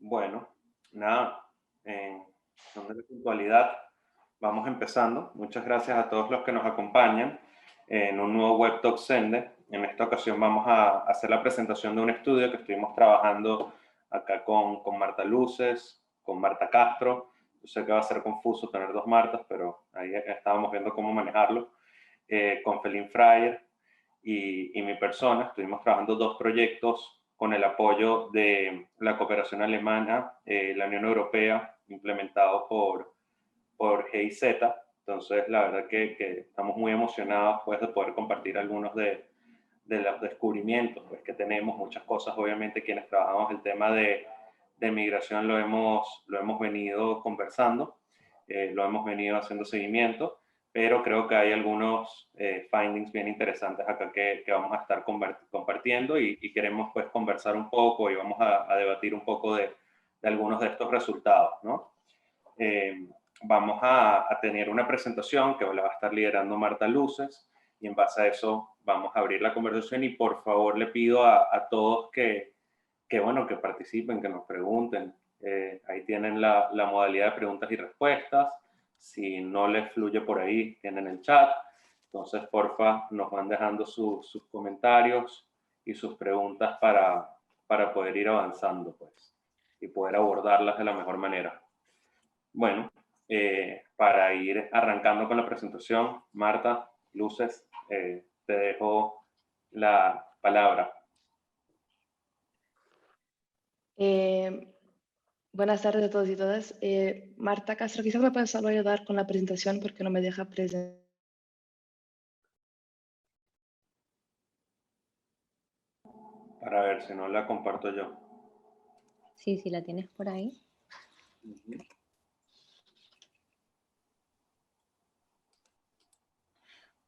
Bueno, nada, en son de la puntualidad, vamos empezando. Muchas gracias a todos los que nos acompañan en un nuevo Web Talk Sende. En esta ocasión vamos a hacer la presentación de un estudio que estuvimos trabajando acá con Marta Luces, con Marta Castro. Yo sé que va a ser confuso tener dos Martas, pero ahí estábamos viendo cómo manejarlo. Con Felín Fryer y mi persona. Estuvimos trabajando dos proyectos con el apoyo de la cooperación alemana, la Unión Europea, implementado por GIZ. Entonces, la verdad que estamos muy emocionados pues, de poder compartir algunos de los descubrimientos pues, que tenemos. Muchas cosas, obviamente, quienes trabajamos el tema de migración lo hemos venido conversando, lo hemos venido haciendo seguimiento, pero creo que hay algunos findings bien interesantes acá que vamos a estar compartiendo y queremos pues conversar un poco y vamos a debatir un poco de algunos de estos resultados, ¿no? Eh, Vamos a tener una presentación que la va a estar liderando Marta Luces y en base a eso vamos a abrir la conversación y por favor le pido a todos bueno, que participen, que nos pregunten. Ahí tienen la modalidad de preguntas y respuestas. Si no les fluye por ahí, tienen el chat. Entonces, porfa, nos van dejando sus comentarios y sus preguntas para poder ir avanzando, pues, y poder abordarlas de la mejor manera. Bueno, para ir arrancando con la presentación, Marta, Luces, te dejo la palabra. Eh, Buenas tardes a todos y todas. Marta Castro, quizás me puedes solo ayudar con la presentación porque no me deja presentar. Para ver si no la comparto yo. Sí, sí, la tienes por ahí.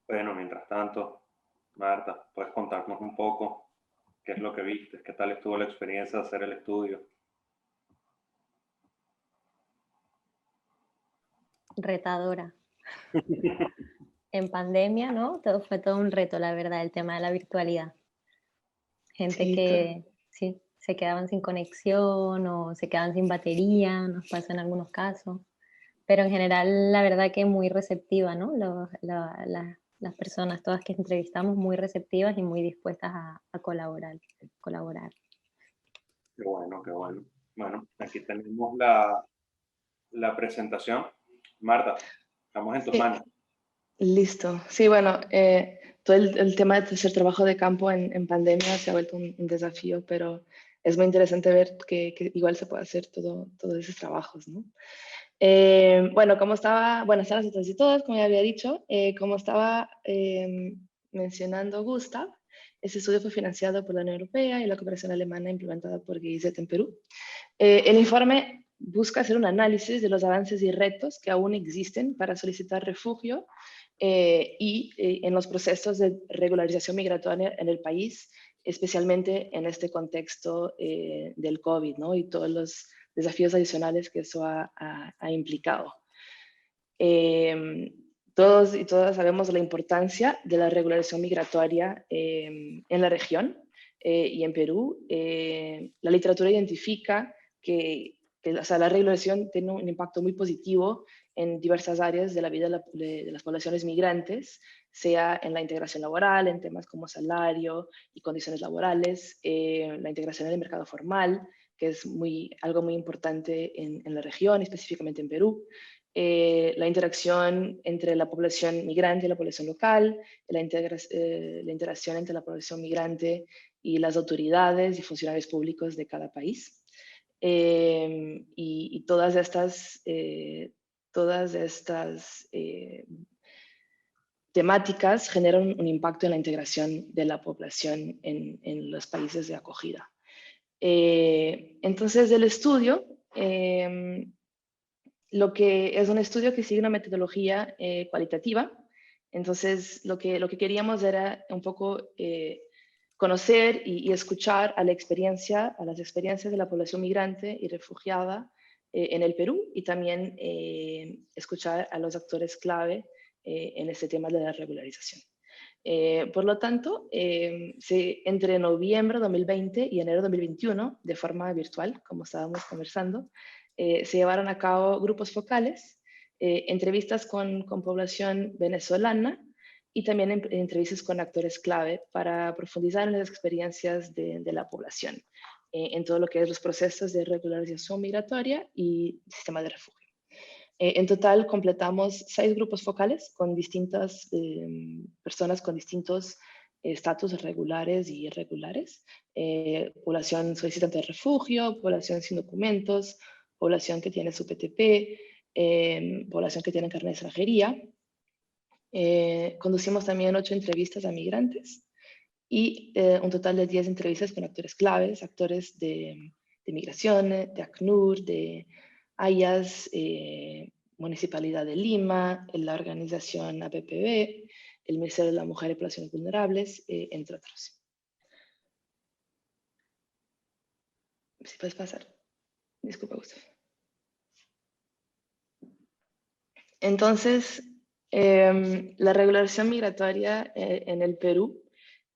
Bueno, mientras tanto, Marta, ¿puedes contarnos un poco qué es lo que viste? ¿Qué tal estuvo la experiencia de hacer el estudio? Retadora. En pandemia, ¿no? Fue todo un reto, la verdad, el tema de la virtualidad. Gente Sí, que sí, se quedaban sin conexión o se quedaban sin batería, nos pasa en algunos casos. Pero en general, la verdad que muy receptiva, ¿no? Las personas, todas que entrevistamos, muy receptivas y muy dispuestas a colaborar. Qué bueno, qué bueno. Bueno, aquí tenemos la presentación. Marta, estamos en tus sí, manos. listo. Sí, bueno, todo el tema de hacer trabajo de campo en pandemia se ha vuelto un desafío, pero es muy interesante ver que igual se puede hacer todos esos trabajos, ¿no? Bueno, buenas tardes a todos y todas, como ya había dicho, como estaba mencionando Gustav, este estudio fue financiado por la Unión Europea y la cooperación alemana implementada por GIZ en Perú. El informe busca hacer un análisis de los avances y retos que aún existen para solicitar refugio en los procesos de regularización migratoria en el país, especialmente en este contexto del COVID, ¿no? Y todos los desafíos adicionales que eso ha implicado. Todos y todas sabemos la importancia de la regularización migratoria en la región y en Perú. La literatura identifica o sea, la regularización tiene un impacto muy positivo en diversas áreas de la vida de las poblaciones migrantes, sea en la integración laboral, en temas como salario y condiciones laborales, la integración en el mercado formal, que es algo muy importante en la región, específicamente en Perú. La interacción entre la población migrante y la población local, la interacción entre la población migrante y las autoridades y funcionarios públicos de cada país. Y todas estas temáticas generan un impacto en la integración de la población en los países de acogida. Entonces, del estudio, lo que es un estudio que sigue una metodología cualitativa. Entonces, lo que queríamos era un poco conocer y escuchar a las experiencias de la población migrante y refugiada en el Perú y también escuchar a los actores clave en este tema de la regularización. Por lo tanto, entre noviembre de 2020 y enero de 2021, de forma virtual, como estábamos conversando, se llevaron a cabo grupos focales, entrevistas con población venezolana y también entrevistas con actores clave para profundizar en las experiencias de la población, en todo lo que es los procesos de regularización migratoria y sistema de refugio. En total completamos 6 grupos focales con distintas personas con distintos estatus regulares y irregulares. Población solicitante de refugio, población sin documentos, población que tiene su PTP, población que tiene carnet de extranjería. Conducimos también 8 entrevistas a migrantes y un total de 10 entrevistas con actores claves, actores de migración, de ACNUR, de AYAS, Municipalidad de Lima, la organización APPB, el Ministerio de la Mujer y Poblaciones Vulnerables, entre otros. Si puedes pasar. Disculpa, Gustavo. Entonces, la regularización migratoria en el Perú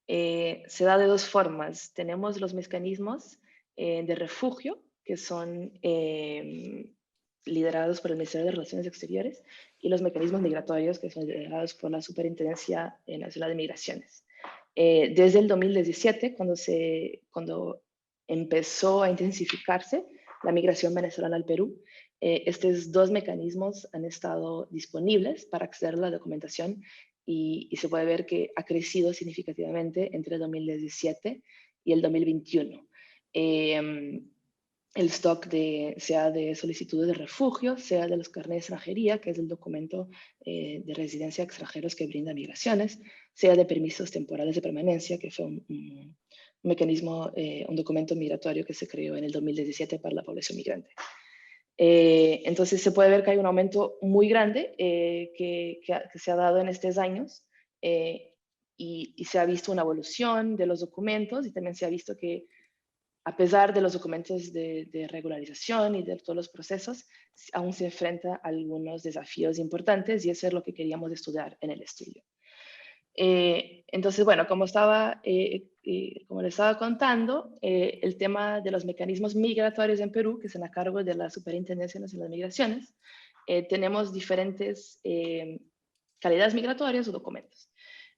se da de 2 formas. Tenemos los mecanismos de refugio, que son liderados por el Ministerio de Relaciones Exteriores, y los mecanismos migratorios, que son liderados por la Superintendencia Nacional de Migraciones. Desde el 2017, cuando empezó a intensificarse la migración venezolana al Perú, estos 2 mecanismos han estado disponibles para acceder a la documentación y se puede ver que ha crecido significativamente entre el 2017 y el 2021. El stock sea de solicitudes de refugio, sea de los carnets de extranjería, que es el documento de residencia de extranjeros que brinda migraciones, sea de permisos temporales de permanencia, que fue un mecanismo, un documento migratorio que se creó en el 2017 para la población migrante. Entonces se puede ver que hay un aumento muy grande que se ha dado en estos años y se ha visto una evolución de los documentos y también se ha visto que a pesar de los documentos de regularización y de todos los procesos, aún se enfrenta a algunos desafíos importantes y eso es lo que queríamos estudiar en el estudio. Entonces, bueno, como les estaba contando, el tema de los mecanismos migratorios en Perú, que es a cargo de la Superintendencia Nacional de Migraciones, tenemos diferentes calidades migratorias o documentos.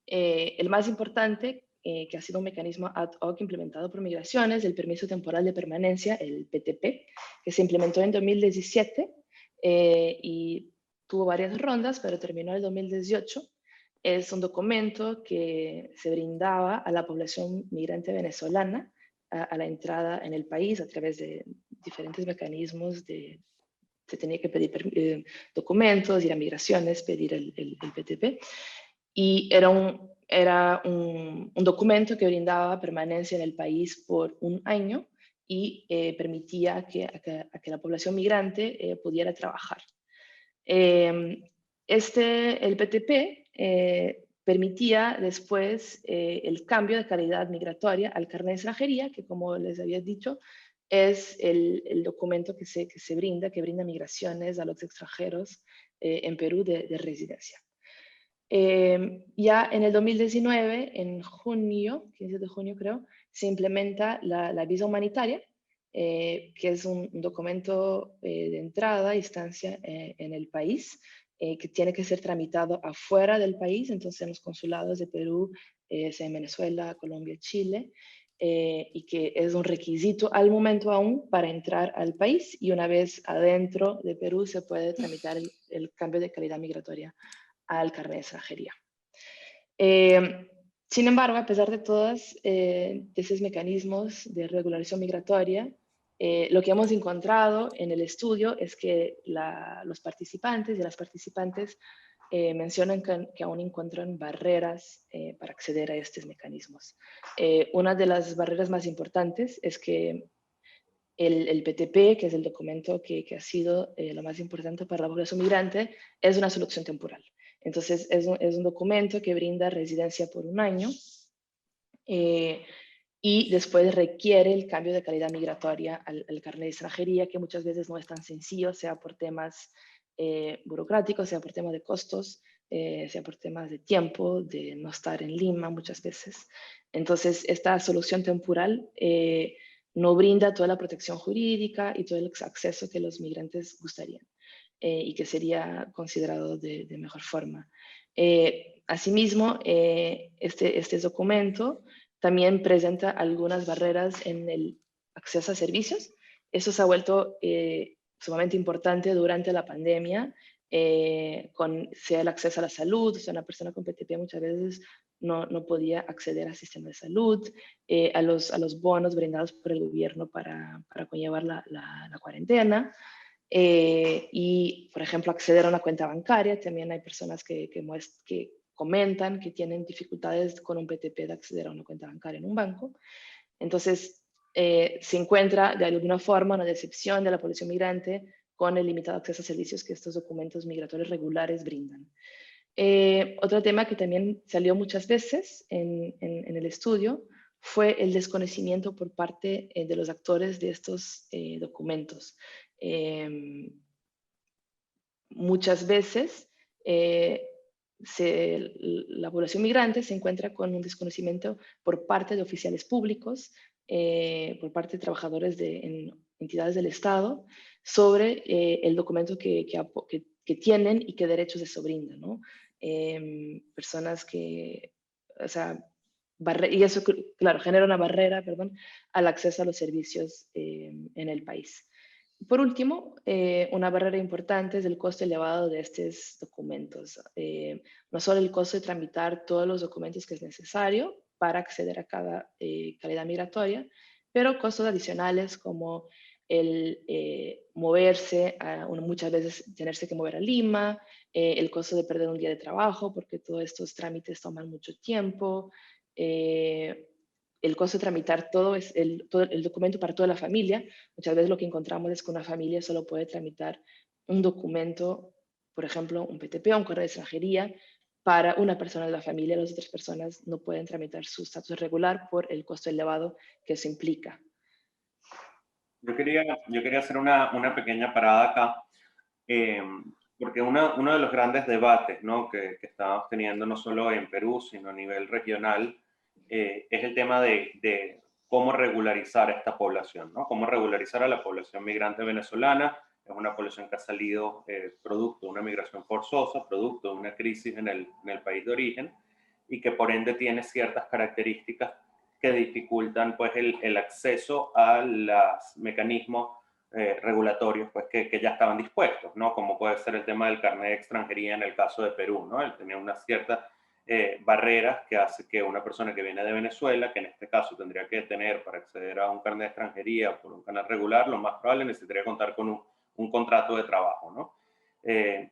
El más importante, que ha sido un mecanismo ad hoc implementado por Migraciones, el permiso temporal de permanencia, el PTP, que se implementó en 2017 y tuvo varias rondas, pero terminó en el 2018. Es un documento que se brindaba a la población migrante venezolana a la entrada en el país a través de diferentes mecanismos. Se tenía que pedir documentos, ir a migraciones, pedir el PTP. Y era un documento que brindaba permanencia en el país por un año y permitía a que la población migrante pudiera trabajar. El PTP permitía después el cambio de calidad migratoria al carnet de extranjería, que como les había dicho, es el documento que se brinda, que brinda migraciones a los extranjeros en Perú de residencia. Ya en el 2019, en junio, 15 de junio creo, se implementa la visa humanitaria, que es un documento de entrada y estancia en el país, que tiene que ser tramitado afuera del país, entonces en los consulados de Perú, sea en Venezuela, Colombia, Chile, y que es un requisito al momento aún para entrar al país, y una vez adentro de Perú se puede tramitar el cambio de calidad migratoria al carnet de extranjería. Sin embargo, a pesar de todos esos mecanismos de regularización migratoria, lo que hemos encontrado en el estudio es que los participantes y las participantes mencionan que aún encuentran barreras para acceder a estos mecanismos. Una de las barreras más importantes es que el PTP, que es el documento que ha sido lo más importante para la población migrante, es una solución temporal. Entonces, es un documento que brinda residencia por un año y después requiere el cambio de calidad migratoria al carnet de extranjería, que muchas veces no es tan sencillo, sea por temas burocráticos, sea por temas de costos, sea por temas de tiempo, de no estar en Lima muchas veces. Entonces, esta solución temporal no brinda toda la protección jurídica y todo el acceso que los migrantes gustarían y que sería considerado de mejor forma. Asimismo, este documento también presenta algunas barreras en el acceso a servicios. Eso se ha vuelto sumamente importante durante la pandemia, sea el acceso a la salud. O sea, una persona con PTP muchas veces no podía acceder al sistema de salud, a los bonos brindados por el gobierno para conllevar la cuarentena. Y, por ejemplo, acceder a una cuenta bancaria. También hay personas que comentan que tienen dificultades con un PTP de acceder a una cuenta bancaria en un banco. Entonces, se encuentra de alguna forma una decepción de la población migrante con el limitado acceso a servicios que estos documentos migratorios regulares brindan. Otro tema que también salió muchas veces en el estudio fue el desconocimiento por parte de los actores de estos documentos. Muchas veces la población migrante se encuentra con un desconocimiento por parte de oficiales públicos, por parte de trabajadores en entidades del Estado, sobre el documento que tienen y qué derechos eso brinda, ¿no? Personas que, o sea, y eso, claro, genera una barrera, perdón, al acceso a los servicios en el país. Por último, una barrera importante es el costo elevado de estos documentos. No solo el costo de tramitar todos los documentos que es necesario para acceder a cada calidad migratoria, pero costos adicionales como el moverse, muchas veces tenerse que mover a Lima, el costo de perder un día de trabajo porque todos estos trámites toman mucho tiempo, el costo de tramitar todo el documento para toda la familia. Muchas veces lo que encontramos es que una familia solo puede tramitar un documento, por ejemplo, un PTP o un carnet de extranjería, para una persona de la familia. Las otras personas no pueden tramitar su estatus regular por el costo elevado que eso implica. Yo quería hacer una pequeña parada acá, porque uno de los grandes debates, ¿no?, que estamos teniendo no solo en Perú, sino a nivel regional, es el tema de cómo regularizar a esta población, ¿no? Cómo regularizar a la población migrante venezolana. Es una población que ha salido producto de una migración forzosa, producto de una crisis en el país de origen, y que por ende tiene ciertas características que dificultan pues el acceso a los mecanismos regulatorios pues que ya estaban dispuestos, ¿no? Como puede ser el tema del carnet de extranjería en el caso de Perú, ¿no? Él tenía unas ciertas barreras que hace que una persona que viene de Venezuela, que en este caso tendría que tener para acceder a un carnet de extranjería por un canal regular, lo más probable necesitaría contar con un contrato de trabajo, ¿no?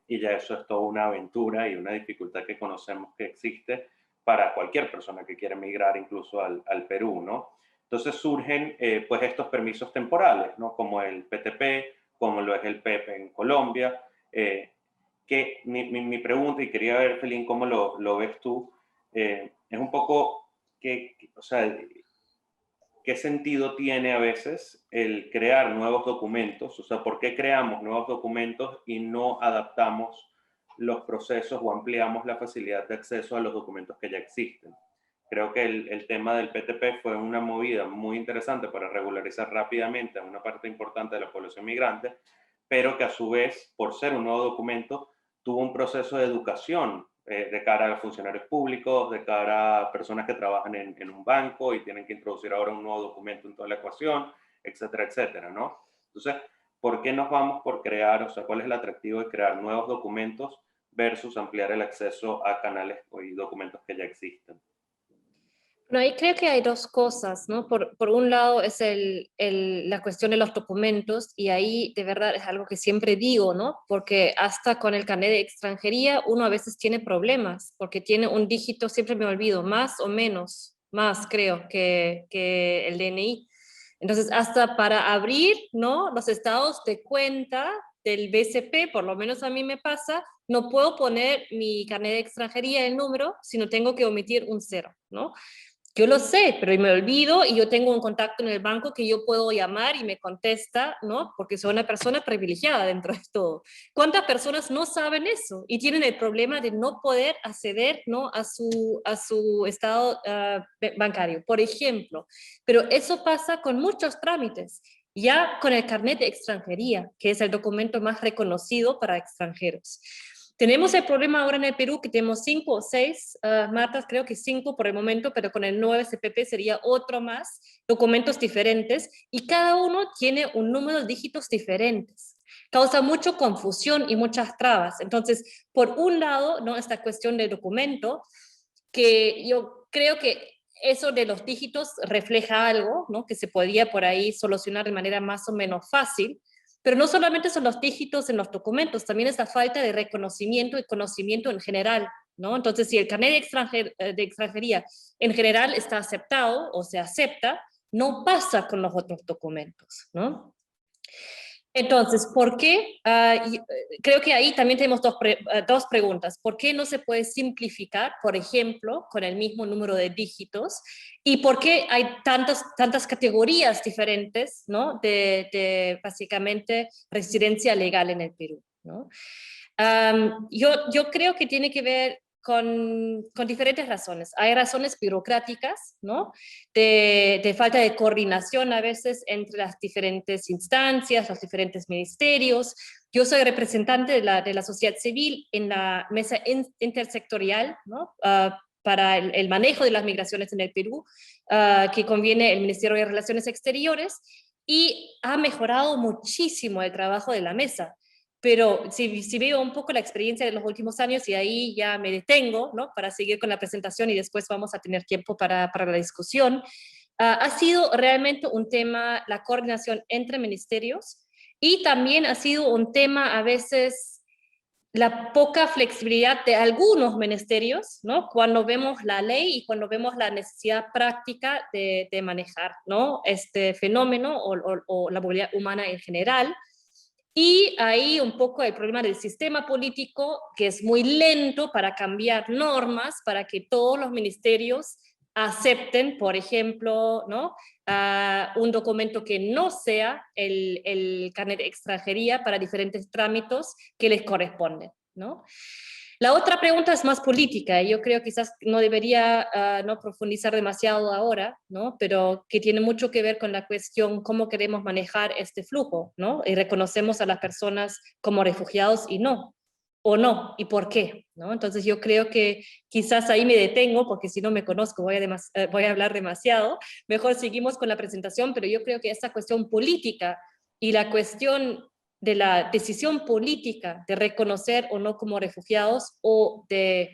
Y ya eso es toda una aventura y una dificultad que conocemos que existe para cualquier persona que quiera emigrar incluso al Perú, ¿no? Entonces surgen pues estos permisos temporales, ¿no? Como el PTP, como lo es el PEP en Colombia, que mi pregunta, y quería ver, Felín, cómo lo ves tú, es un poco o sea, ¿qué sentido tiene a veces el crear nuevos documentos? O sea, ¿por qué creamos nuevos documentos y no adaptamos los procesos o ampliamos la facilidad de acceso a los documentos que ya existen? Creo que el tema del PTP fue una movida muy interesante para regularizar rápidamente a una parte importante de la población migrante, pero que a su vez, por ser un nuevo documento, tuvo un proceso de educación de cara a los funcionarios públicos, de cara a personas que trabajan en un banco y tienen que introducir ahora un nuevo documento en toda la ecuación, etcétera, etcétera, ¿no? Entonces, ¿por qué nos vamos por crear, o sea, cuál es el atractivo de crear nuevos documentos versus ampliar el acceso a canales y documentos que ya existen? No, ahí creo que hay dos cosas, ¿no? Por un lado es la cuestión de los documentos, y ahí de verdad es algo que siempre digo, ¿no? Porque hasta con el carnet de extranjería uno a veces tiene problemas, porque tiene un dígito, siempre me olvido, más o menos, más creo que el DNI. Entonces, hasta para abrir, ¿no?, los estados de cuenta del BCP, por lo menos a mí me pasa, no puedo poner mi carnet de extranjería, el número, sino tengo que omitir un 0, ¿no? Yo lo sé, pero me olvido y yo tengo un contacto en el banco que yo puedo llamar y me contesta, ¿no? Porque soy una persona privilegiada dentro de todo. ¿Cuántas personas no saben eso y tienen el problema de no poder acceder, ¿no? a su estado bancario, por ejemplo? Pero eso pasa con muchos trámites. Ya con el carnet de extranjería, que es el documento más reconocido para extranjeros. Tenemos el problema ahora en el Perú que tenemos 5 o 6 matas, creo que 5 por el momento, pero con el 9 CPP sería otro más, documentos diferentes, y cada uno tiene un número de dígitos diferentes. Causa mucha confusión y muchas trabas. Entonces, por un lado, ¿no? Esta cuestión del documento, que yo creo que eso de los dígitos refleja algo, ¿no? Que se podía por ahí solucionar de manera más o menos fácil. Pero no solamente son los dígitos en los documentos, también es la falta de reconocimiento y conocimiento en general, ¿no? Entonces, si el carnet de extranjería en general está aceptado o se acepta, no pasa con los otros documentos, ¿no? Entonces, ¿por qué? Creo que ahí también tenemos dos preguntas. ¿Por qué no se puede simplificar, por ejemplo, con el mismo número de dígitos? ¿Y por qué hay tantas categorías diferentes, ¿no? de básicamente residencia legal en el Perú, ¿no? Yo creo que tiene que ver con diferentes razones. Hay razones burocráticas, ¿no? De falta de coordinación a veces entre las diferentes instancias, los diferentes ministerios. Yo soy representante de la sociedad civil en la mesa intersectorial, ¿no? Para el manejo de las migraciones en el Perú, que conviene el Ministerio de Relaciones Exteriores, y ha mejorado muchísimo el trabajo de la mesa. Pero si veo un poco la experiencia de los últimos años, y ahí ya me detengo, ¿no? Para seguir con la presentación y después vamos a tener tiempo para la discusión, ha sido realmente un tema la coordinación entre ministerios, y también ha sido un tema a veces la poca flexibilidad de algunos ministerios, ¿no? Cuando vemos la ley y cuando vemos la necesidad práctica de manejar, ¿no? Este fenómeno o la movilidad humana en general. Y ahí un poco el problema del sistema político, que es muy lento para cambiar normas, para que todos los ministerios acepten, por ejemplo, ¿no? Un documento que no sea el carnet de extranjería para diferentes trámites que les corresponden, ¿no? La otra pregunta es más política, y yo creo que quizás no debería no profundizar demasiado ahora, ¿no? Pero que tiene mucho que ver con la cuestión cómo queremos manejar este flujo, ¿no? Y reconocemos a las personas como refugiados y no, o no, y por qué, ¿no? Entonces yo creo que quizás ahí me detengo, porque si no me conozco voy a hablar demasiado. Mejor seguimos con la presentación, pero yo creo que esta cuestión política y la cuestión de la decisión política de reconocer o no como refugiados, o de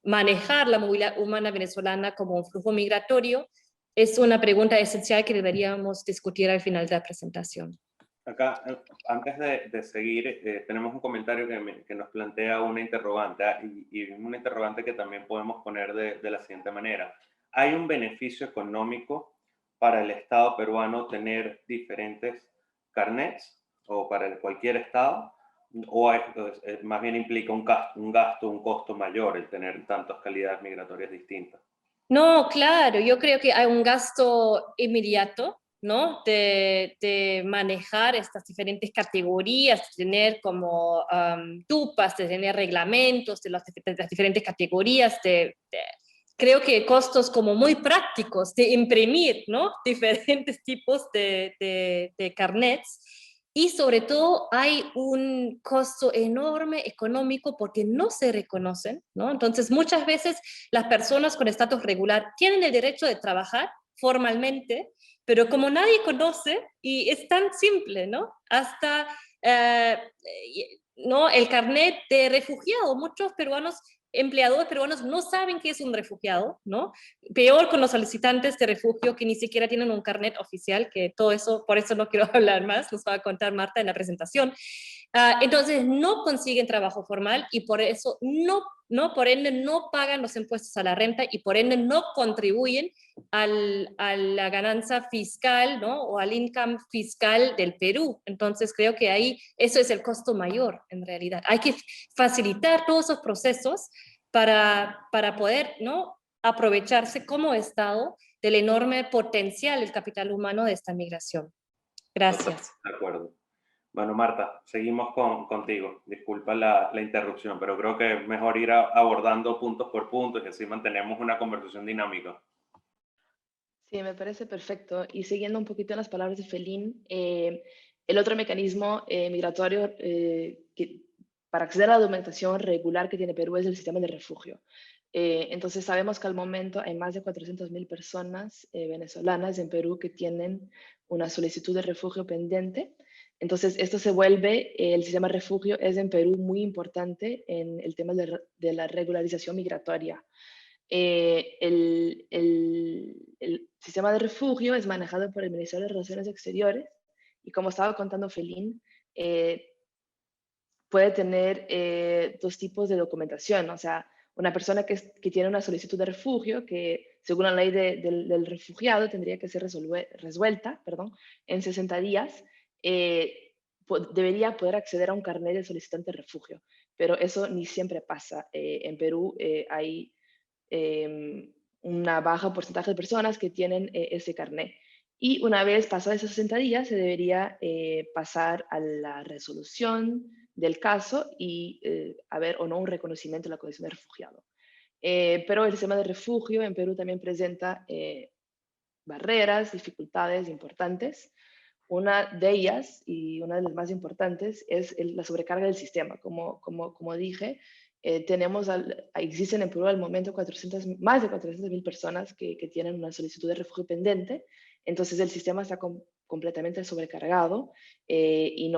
manejar la movilidad humana venezolana como un flujo migratorio, es una pregunta esencial que deberíamos discutir al final de la presentación. Acá, antes de seguir, tenemos un comentario que nos plantea una interrogante, y una interrogante que también podemos poner de la siguiente manera. ¿Hay un beneficio económico para el Estado peruano tener diferentes carnets, o para cualquier Estado? ¿O más bien implica un costo mayor el tener tantas calidades migratorias distintas? No, claro, yo creo que hay un gasto inmediato, ¿no? De manejar estas diferentes categorías, de tener como tupas, de tener reglamentos de las diferentes categorías, creo que costos como muy prácticos de imprimir, ¿no? Diferentes tipos de carnets. Y sobre todo hay un costo enorme económico porque no se reconocen, ¿no? Entonces muchas veces las personas con estatus regular tienen el derecho de trabajar formalmente, pero como nadie conoce, y es tan simple, ¿no? Hasta ¿no? El carnet de refugiado, muchos empleadores peruanos no saben qué es un refugiado, ¿no? Peor con los solicitantes de refugio que ni siquiera tienen un carnet oficial, que todo eso, por eso no quiero hablar más, nos va a contar Marta en la presentación. Entonces no consiguen trabajo formal, y por eso por ende no pagan los impuestos a la renta, y por ende no contribuyen a la ganancia fiscal, ¿no? O al income fiscal del Perú. Entonces creo que ahí eso es el costo mayor en realidad. Hay que facilitar todos esos procesos para poder, ¿no? aprovecharse como Estado del enorme potencial del capital humano de esta migración. Gracias. De acuerdo. Bueno, Marta, seguimos contigo. Disculpa la interrupción, pero creo que es mejor ir abordando puntos por puntos y así mantenemos una conversación dinámica. Sí, me parece perfecto. Y siguiendo un poquito en las palabras de Felín, el otro mecanismo migratorio para acceder a la documentación regular que tiene Perú es el sistema de refugio. Entonces sabemos que al momento hay más de 400.000 personas venezolanas en Perú que tienen una solicitud de refugio pendiente. Entonces esto se vuelve, el sistema de refugio es en Perú muy importante en el tema de la regularización migratoria. El sistema de refugio es manejado por el Ministerio de Relaciones Exteriores y como estaba contando Felín, puede tener dos tipos de documentación. O sea, una persona que tiene una solicitud de refugio, que según la ley del refugiado tendría que ser resuelta en 60 días, debería poder acceder a un carnet de solicitante de refugio. Pero eso ni siempre pasa. En Perú hay una baja porcentaje de personas que tienen ese carnet. Y una vez pasados esos 60 días, se debería pasar a la resolución del caso y haber o no un reconocimiento de la condición de refugiado. Pero el sistema de refugio en Perú también presenta barreras, dificultades importantes. Una de ellas, y una de las más importantes, es la sobrecarga del sistema. Como dije, existen en Perú al momento más de 400.000 personas que tienen una solicitud de refugio pendiente. Entonces el sistema está completamente sobrecargado y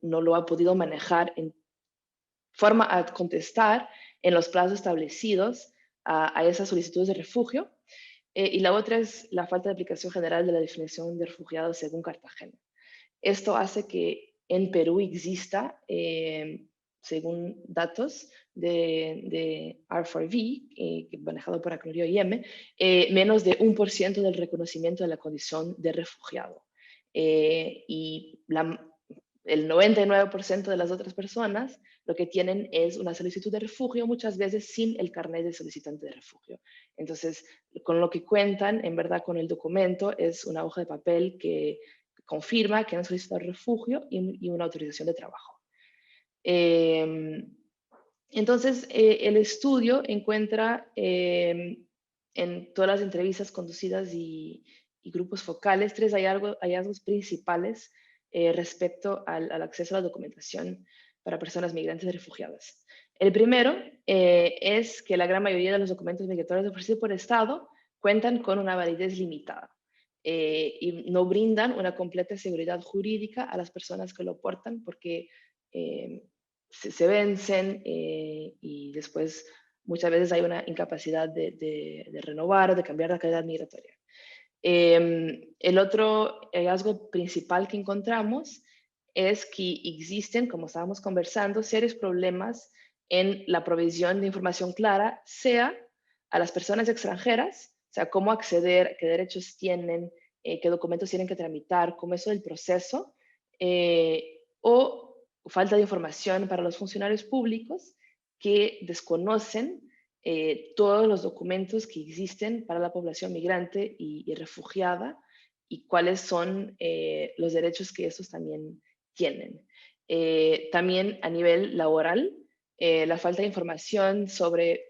no lo ha podido manejar en forma a contestar en los plazos establecidos a esas solicitudes de refugio. Y la otra es la falta de aplicación general de la definición de refugiados según Cartagena. Esto hace que en Perú exista, según datos de R4V, manejado por Acnorio IM, menos de 1% del reconocimiento de la condición de refugiado. Y el 99% de las otras personas lo que tienen es una solicitud de refugio, muchas veces sin el carnet de solicitante de refugio. Entonces, con lo que cuentan, en verdad, con el documento, es una hoja de papel que confirma que han solicitado refugio y una autorización de trabajo. Entonces, el estudio encuentra en todas las entrevistas conducidas y grupos focales 3 hallazgos principales respecto al acceso a la documentación para personas migrantes y refugiadas. El primero es que la gran mayoría de los documentos migratorios ofrecidos por el Estado cuentan con una validez limitada y no brindan una completa seguridad jurídica a las personas que lo portan porque se vencen y después muchas veces hay una incapacidad de renovar o de cambiar la calidad migratoria. El otro hallazgo principal que encontramos es que existen, como estábamos conversando, serios problemas en la provisión de información clara, sea a las personas extranjeras, o sea, cómo acceder, qué derechos tienen, qué documentos tienen que tramitar, cómo es el proceso, o falta de información para los funcionarios públicos que desconocen todos los documentos que existen para la población migrante y refugiada y cuáles son los derechos que estos también tienen. También a nivel laboral, la falta de información sobre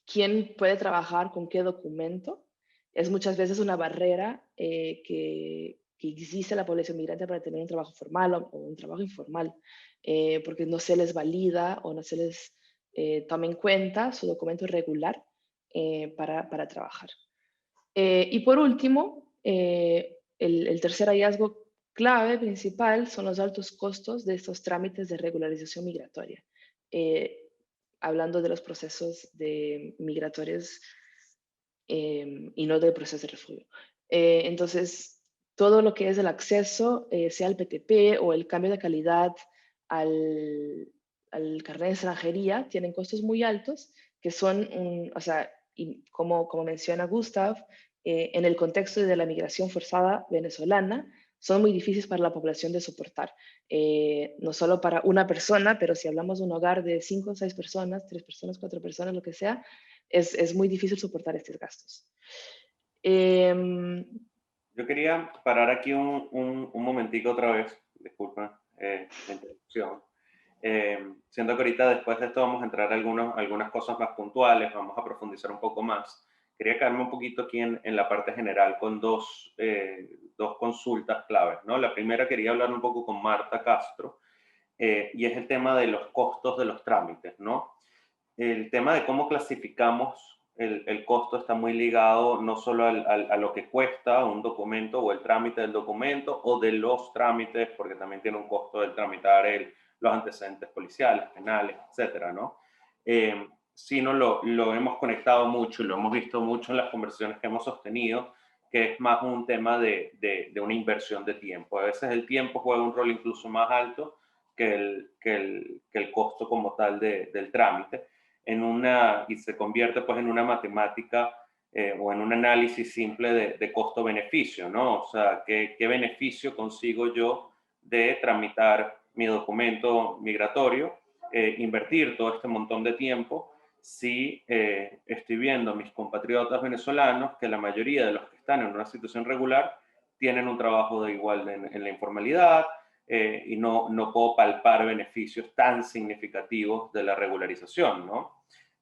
quién puede trabajar con qué documento es muchas veces una barrera que existe en la población migrante para tener un trabajo formal o un trabajo informal, porque no se les valida o no se les toma en cuenta su documento regular para trabajar. Y por último, el tercer hallazgo clave principal son los altos costos de estos trámites de regularización migratoria, hablando de los procesos migratorios y no del proceso de refugio. Entonces, todo lo que es el acceso, sea el PTP o el cambio de calidad al carnet de extranjería, tienen costos muy altos que son, o sea, y como menciona Gustav, en el contexto de la migración forzada venezolana, son muy difíciles para la población de soportar. No solo para una persona, pero si hablamos de un hogar de 5 o 6 personas, 3 personas, 4 personas, lo que sea, es muy difícil soportar estos gastos. Yo quería parar aquí un momentico otra vez, disculpa la interrupción. Siento que ahorita después de esto vamos a entrar a algunas cosas más puntuales, vamos a profundizar un poco más. Quería quedarme un poquito aquí en la parte general con dos consultas claves, ¿no? La primera quería hablar un poco con Marta Castro, y es el tema de los costos de los trámites, ¿no? El tema de cómo clasificamos el costo está muy ligado no solo a lo que cuesta un documento o el trámite del documento o de los trámites, porque también tiene un costo del tramitar los antecedentes policiales, penales, etcétera, ¿no? Sino lo hemos conectado mucho y lo hemos visto mucho en las conversaciones que hemos sostenido, que es más un tema de una inversión de tiempo. A veces el tiempo juega un rol incluso más alto que el costo como tal del trámite, y se convierte pues en una matemática o en un análisis simple de costo-beneficio, ¿no? O sea, ¿qué beneficio consigo yo de tramitar mi documento migratorio, invertir todo este montón de tiempo, si estoy viendo a mis compatriotas venezolanos que la mayoría de los que están en una situación regular tienen un trabajo de igual en la informalidad, y no puedo palpar beneficios tan significativos de la regularización, ¿no?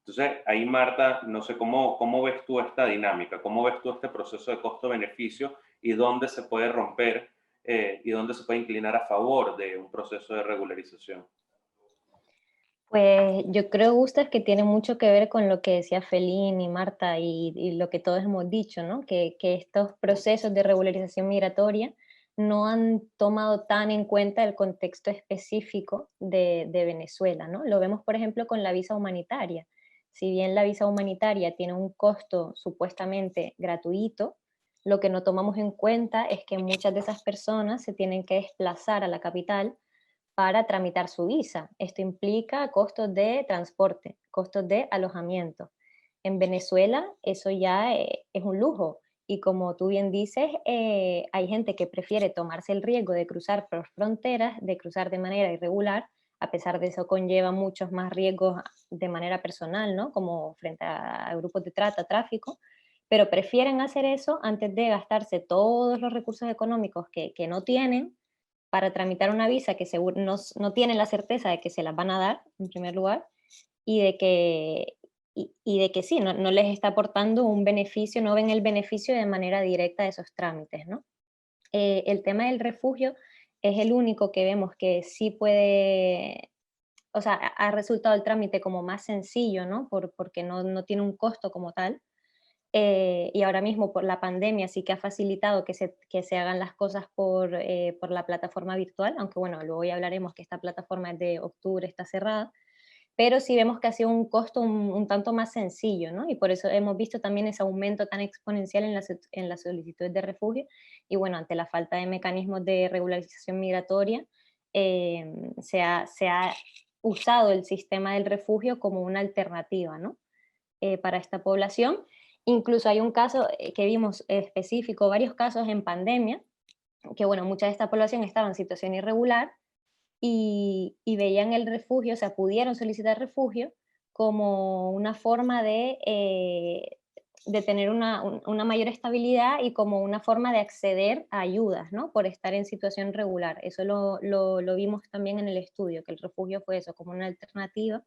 Entonces, ahí Marta, no sé cómo ves tú esta dinámica, cómo ves tú este proceso de costo-beneficio y dónde se puede romper y dónde se puede inclinar a favor de un proceso de regularización. Pues yo creo, Gustas, que tiene mucho que ver con lo que decía Felín y Marta y lo que todos hemos dicho, ¿no? Que estos procesos de regularización migratoria no han tomado tan en cuenta el contexto específico de Venezuela, ¿no? Lo vemos, por ejemplo, con la visa humanitaria. Si bien la visa humanitaria tiene un costo supuestamente gratuito, lo que no tomamos en cuenta es que muchas de esas personas se tienen que desplazar a la capital para tramitar su visa. Esto implica costos de transporte, costos de alojamiento. En Venezuela eso ya es un lujo y como tú bien dices, hay gente que prefiere tomarse el riesgo de cruzar por fronteras, de cruzar de manera irregular, a pesar de eso conlleva muchos más riesgos de manera personal, ¿no? Como frente a grupos de trata, tráfico, pero prefieren hacer eso antes de gastarse todos los recursos económicos que no tienen para tramitar una visa que seguro no tienen la certeza de que se las van a dar, en primer lugar, y de que, y de que sí, no les está aportando un beneficio, no ven el beneficio de manera directa de esos trámites, ¿no? El tema del refugio es el único que vemos que sí puede, o sea, ha resultado el trámite como más sencillo, ¿no? Porque no tiene un costo como tal. Y ahora mismo por la pandemia sí que ha facilitado que se hagan las cosas por la plataforma virtual, aunque bueno, luego ya hablaremos que esta plataforma es de octubre, está cerrada, pero sí vemos que ha sido un costo un tanto más sencillo, ¿no? Y por eso hemos visto también ese aumento tan exponencial en las solicitudes de refugio. Y bueno, ante la falta de mecanismos de regularización migratoria, se ha usado el sistema del refugio como una alternativa, ¿no? Para esta población. Incluso hay un caso que vimos específico, varios casos en pandemia, que bueno, mucha de esta población estaba en situación irregular y veían el refugio, o sea, pudieron solicitar refugio como una forma de tener una mayor estabilidad y como una forma de acceder a ayudas, ¿no? Por estar en situación regular. Eso lo vimos también en el estudio, que el refugio fue eso, como una alternativa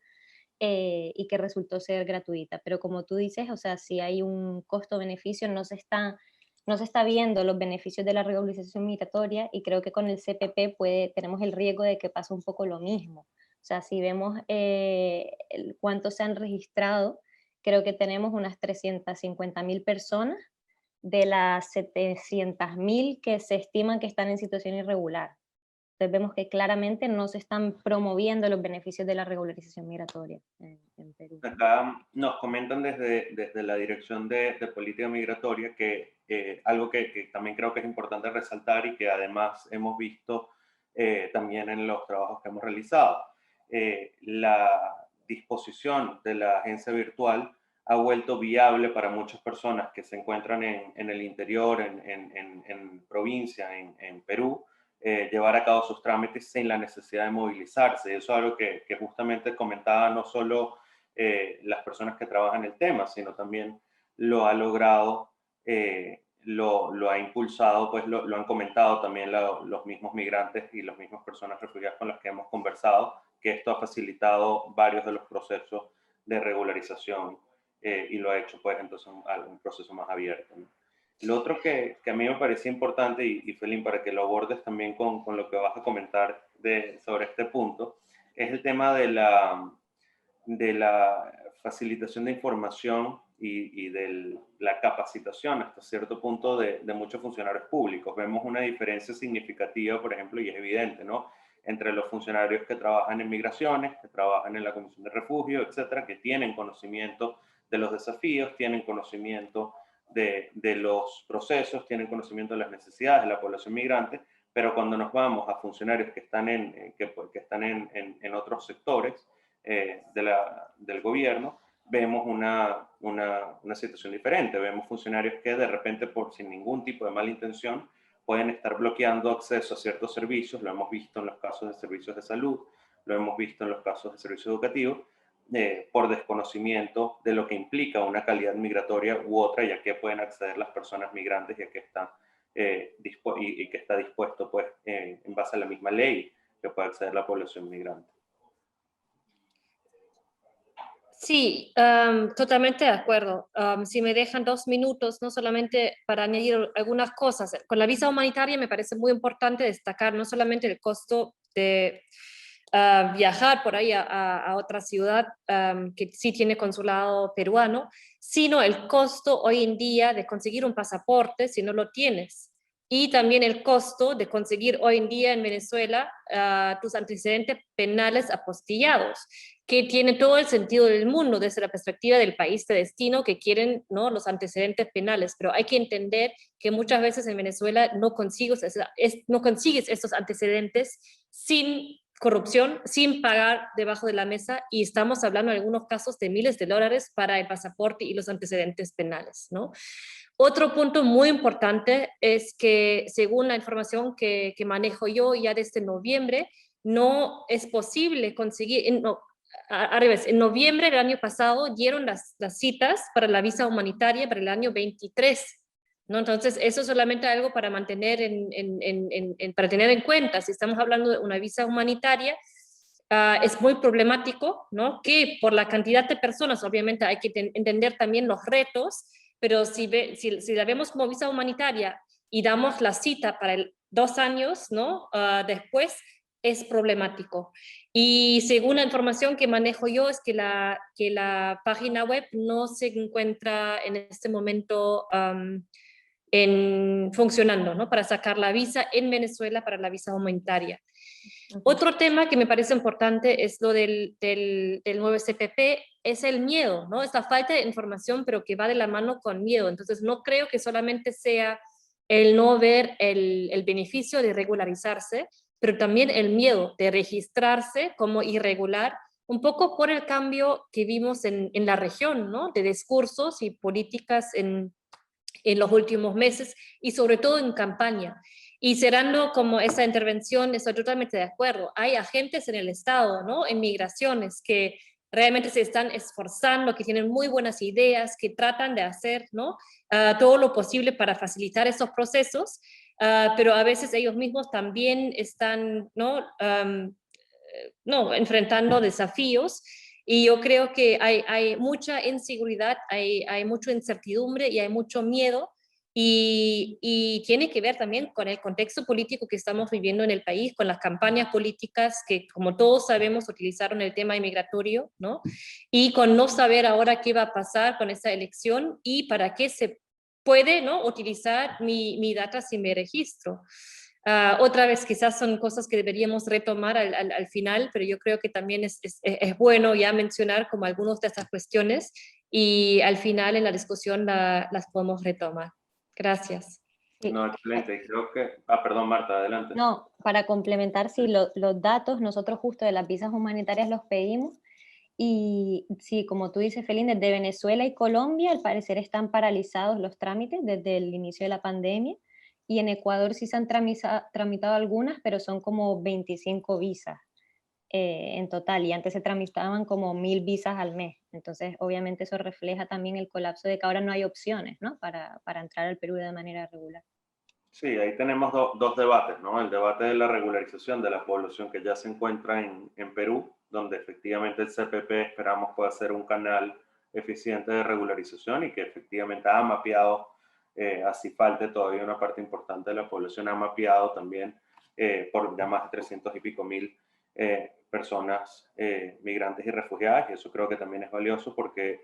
y que resultó ser gratuita. Pero como tú dices, o sea, si hay un costo-beneficio, no se está viendo los beneficios de la regularización migratoria y creo que con el CPP tenemos el riesgo de que pase un poco lo mismo. O sea, si vemos cuántos se han registrado, creo que tenemos unas 350.000 personas de las 700.000 que se estiman que están en situación irregular. Entonces vemos que claramente no se están promoviendo los beneficios de la regularización migratoria en Perú. Acá nos comentan desde la Dirección de Política Migratoria que algo que también creo que es importante resaltar y que además hemos visto también en los trabajos que hemos realizado. La disposición de la agencia virtual ha vuelto viable para muchas personas que se encuentran en el interior, en provincia, en Perú, llevar a cabo sus trámites sin la necesidad de movilizarse. Eso es algo que justamente comentaba no solo las personas que trabajan el tema, sino también lo ha logrado, lo ha impulsado, pues lo han comentado también los mismos migrantes y las mismas personas refugiadas con las que hemos conversado, que esto ha facilitado varios de los procesos de regularización y lo ha hecho pues entonces un proceso más abierto, ¿no? Lo otro que a mí me parecía importante, y Felín, para que lo abordes también con lo que vas a comentar sobre este punto, es el tema de la facilitación de información y de la capacitación hasta cierto punto de muchos funcionarios públicos. Vemos una diferencia significativa, por ejemplo, y es evidente, ¿no?, entre los funcionarios que trabajan en migraciones, que trabajan en la Comisión de Refugio, etcétera, que tienen conocimiento de los desafíos, tienen conocimiento de los procesos, tienen conocimiento de las necesidades de la población migrante, pero cuando nos vamos a funcionarios que están que están en otros sectores del gobierno, vemos una situación diferente. Vemos funcionarios que de repente, sin ningún tipo de mala intención, pueden estar bloqueando acceso a ciertos servicios. Lo hemos visto en los casos de servicios de salud, lo hemos visto en los casos de servicios educativos, por desconocimiento de lo que implica una calidad migratoria u otra, y a qué pueden acceder las personas migrantes y a qué están y que está dispuesto, pues, en base a la misma ley, que puede acceder la población migrante. Sí, totalmente de acuerdo. Si me dejan 2 minutos, no solamente para añadir algunas cosas. Con la visa humanitaria me parece muy importante destacar no solamente el costo de viajar por ahí a otra ciudad que sí tiene consulado peruano, sino el costo hoy en día de conseguir un pasaporte si no lo tienes. Y también el costo de conseguir hoy en día en Venezuela tus antecedentes penales apostillados, que tiene todo el sentido del mundo desde la perspectiva del país de destino que quieren, ¿no?, los antecedentes penales, pero hay que entender que muchas veces en Venezuela no consigues estos antecedentes sin corrupción, sin pagar debajo de la mesa, y estamos hablando en algunos casos de miles de dólares para el pasaporte y los antecedentes penales, ¿no? Otro punto muy importante es que, según la información que manejo yo, ya desde noviembre, no es posible conseguir, al revés, en noviembre del año pasado dieron las citas para la visa humanitaria para el año 23, ¿no? Entonces, eso es solamente algo para mantener para tener en cuenta. Si estamos hablando de una visa humanitaria, es muy problemático, ¿no?, que por la cantidad de personas, obviamente hay que entender también los retos, pero si la vemos como visa humanitaria y damos la cita para 2 años, ¿no?, después, es problemático. Y según la información que manejo yo, es que la página web no se encuentra en este momento funcionando, ¿no?, para sacar la visa en Venezuela para la visa humanitaria. Otro tema que me parece importante es lo del nuevo CPP, es el miedo, ¿no? Es la falta de información, pero que va de la mano con miedo. Entonces, no creo que solamente sea el no ver el beneficio de regularizarse, pero también el miedo de registrarse como irregular, un poco por el cambio que vimos en la región, ¿no?, de discursos y políticas en los últimos meses, y sobre todo en campaña. Y cerrando como esa intervención, estoy totalmente de acuerdo. Hay agentes en el Estado, ¿no?, en migraciones, que realmente se están esforzando, que tienen muy buenas ideas, que tratan de hacer, ¿no?, todo lo posible para facilitar esos procesos, pero a veces ellos mismos también están, ¿no?, enfrentando desafíos. Y yo creo que hay mucha inseguridad, hay mucha incertidumbre y hay mucho miedo, y tiene que ver también con el contexto político que estamos viviendo en el país, con las campañas políticas que, como todos sabemos, utilizaron el tema inmigratorio, ¿no?, y con no saber ahora qué va a pasar con esa elección y para qué se puede, ¿no?, utilizar mi data si me registro. Otra vez, quizás son cosas que deberíamos retomar al final, pero yo creo que también es bueno ya mencionar como algunas de estas cuestiones, y al final en la discusión las podemos retomar. Gracias. Sí. No, excelente. Creo que... perdón, Marta, adelante. No, para complementar, sí, los datos, nosotros justo de las visas humanitarias los pedimos, Y sí, como tú dices, Felín, desde Venezuela y Colombia al parecer están paralizados los trámites desde el inicio de la pandemia, y en Ecuador sí se han tramitado algunas, pero son como 25 visas en total, y antes se tramitaban como 1000 visas al mes. Entonces, obviamente eso refleja también el colapso de que ahora no hay opciones, ¿no? Para entrar al Perú de manera regular. Sí, ahí tenemos dos debates, ¿no? El debate de la regularización de la población que ya se encuentra en Perú, donde efectivamente el CPP esperamos pueda ser un canal eficiente de regularización y que efectivamente ha mapeado, así falte todavía una parte importante de la población, ha mapeado también por ya más de 300 y pico mil personas migrantes y refugiadas, y eso creo que también es valioso porque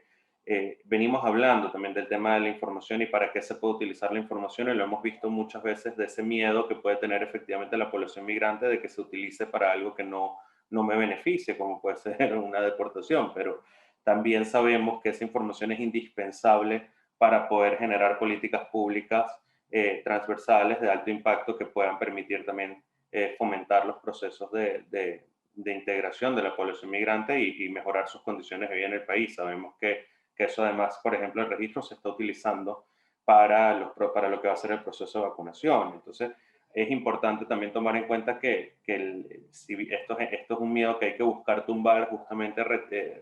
venimos hablando también del tema de la información y para qué se puede utilizar la información, y lo hemos visto muchas veces de ese miedo que puede tener efectivamente la población migrante de que se utilice para algo que no me beneficie, como puede ser una deportación, pero también sabemos que esa información es indispensable para poder generar políticas públicas transversales de alto impacto que puedan permitir también fomentar los procesos de integración de la población migrante y mejorar sus condiciones de vida en el país. Sabemos que eso además, por ejemplo, el registro se está utilizando para lo que va a ser el proceso de vacunación. Entonces, es importante también tomar en cuenta que si esto es un miedo que hay que buscar tumbar justamente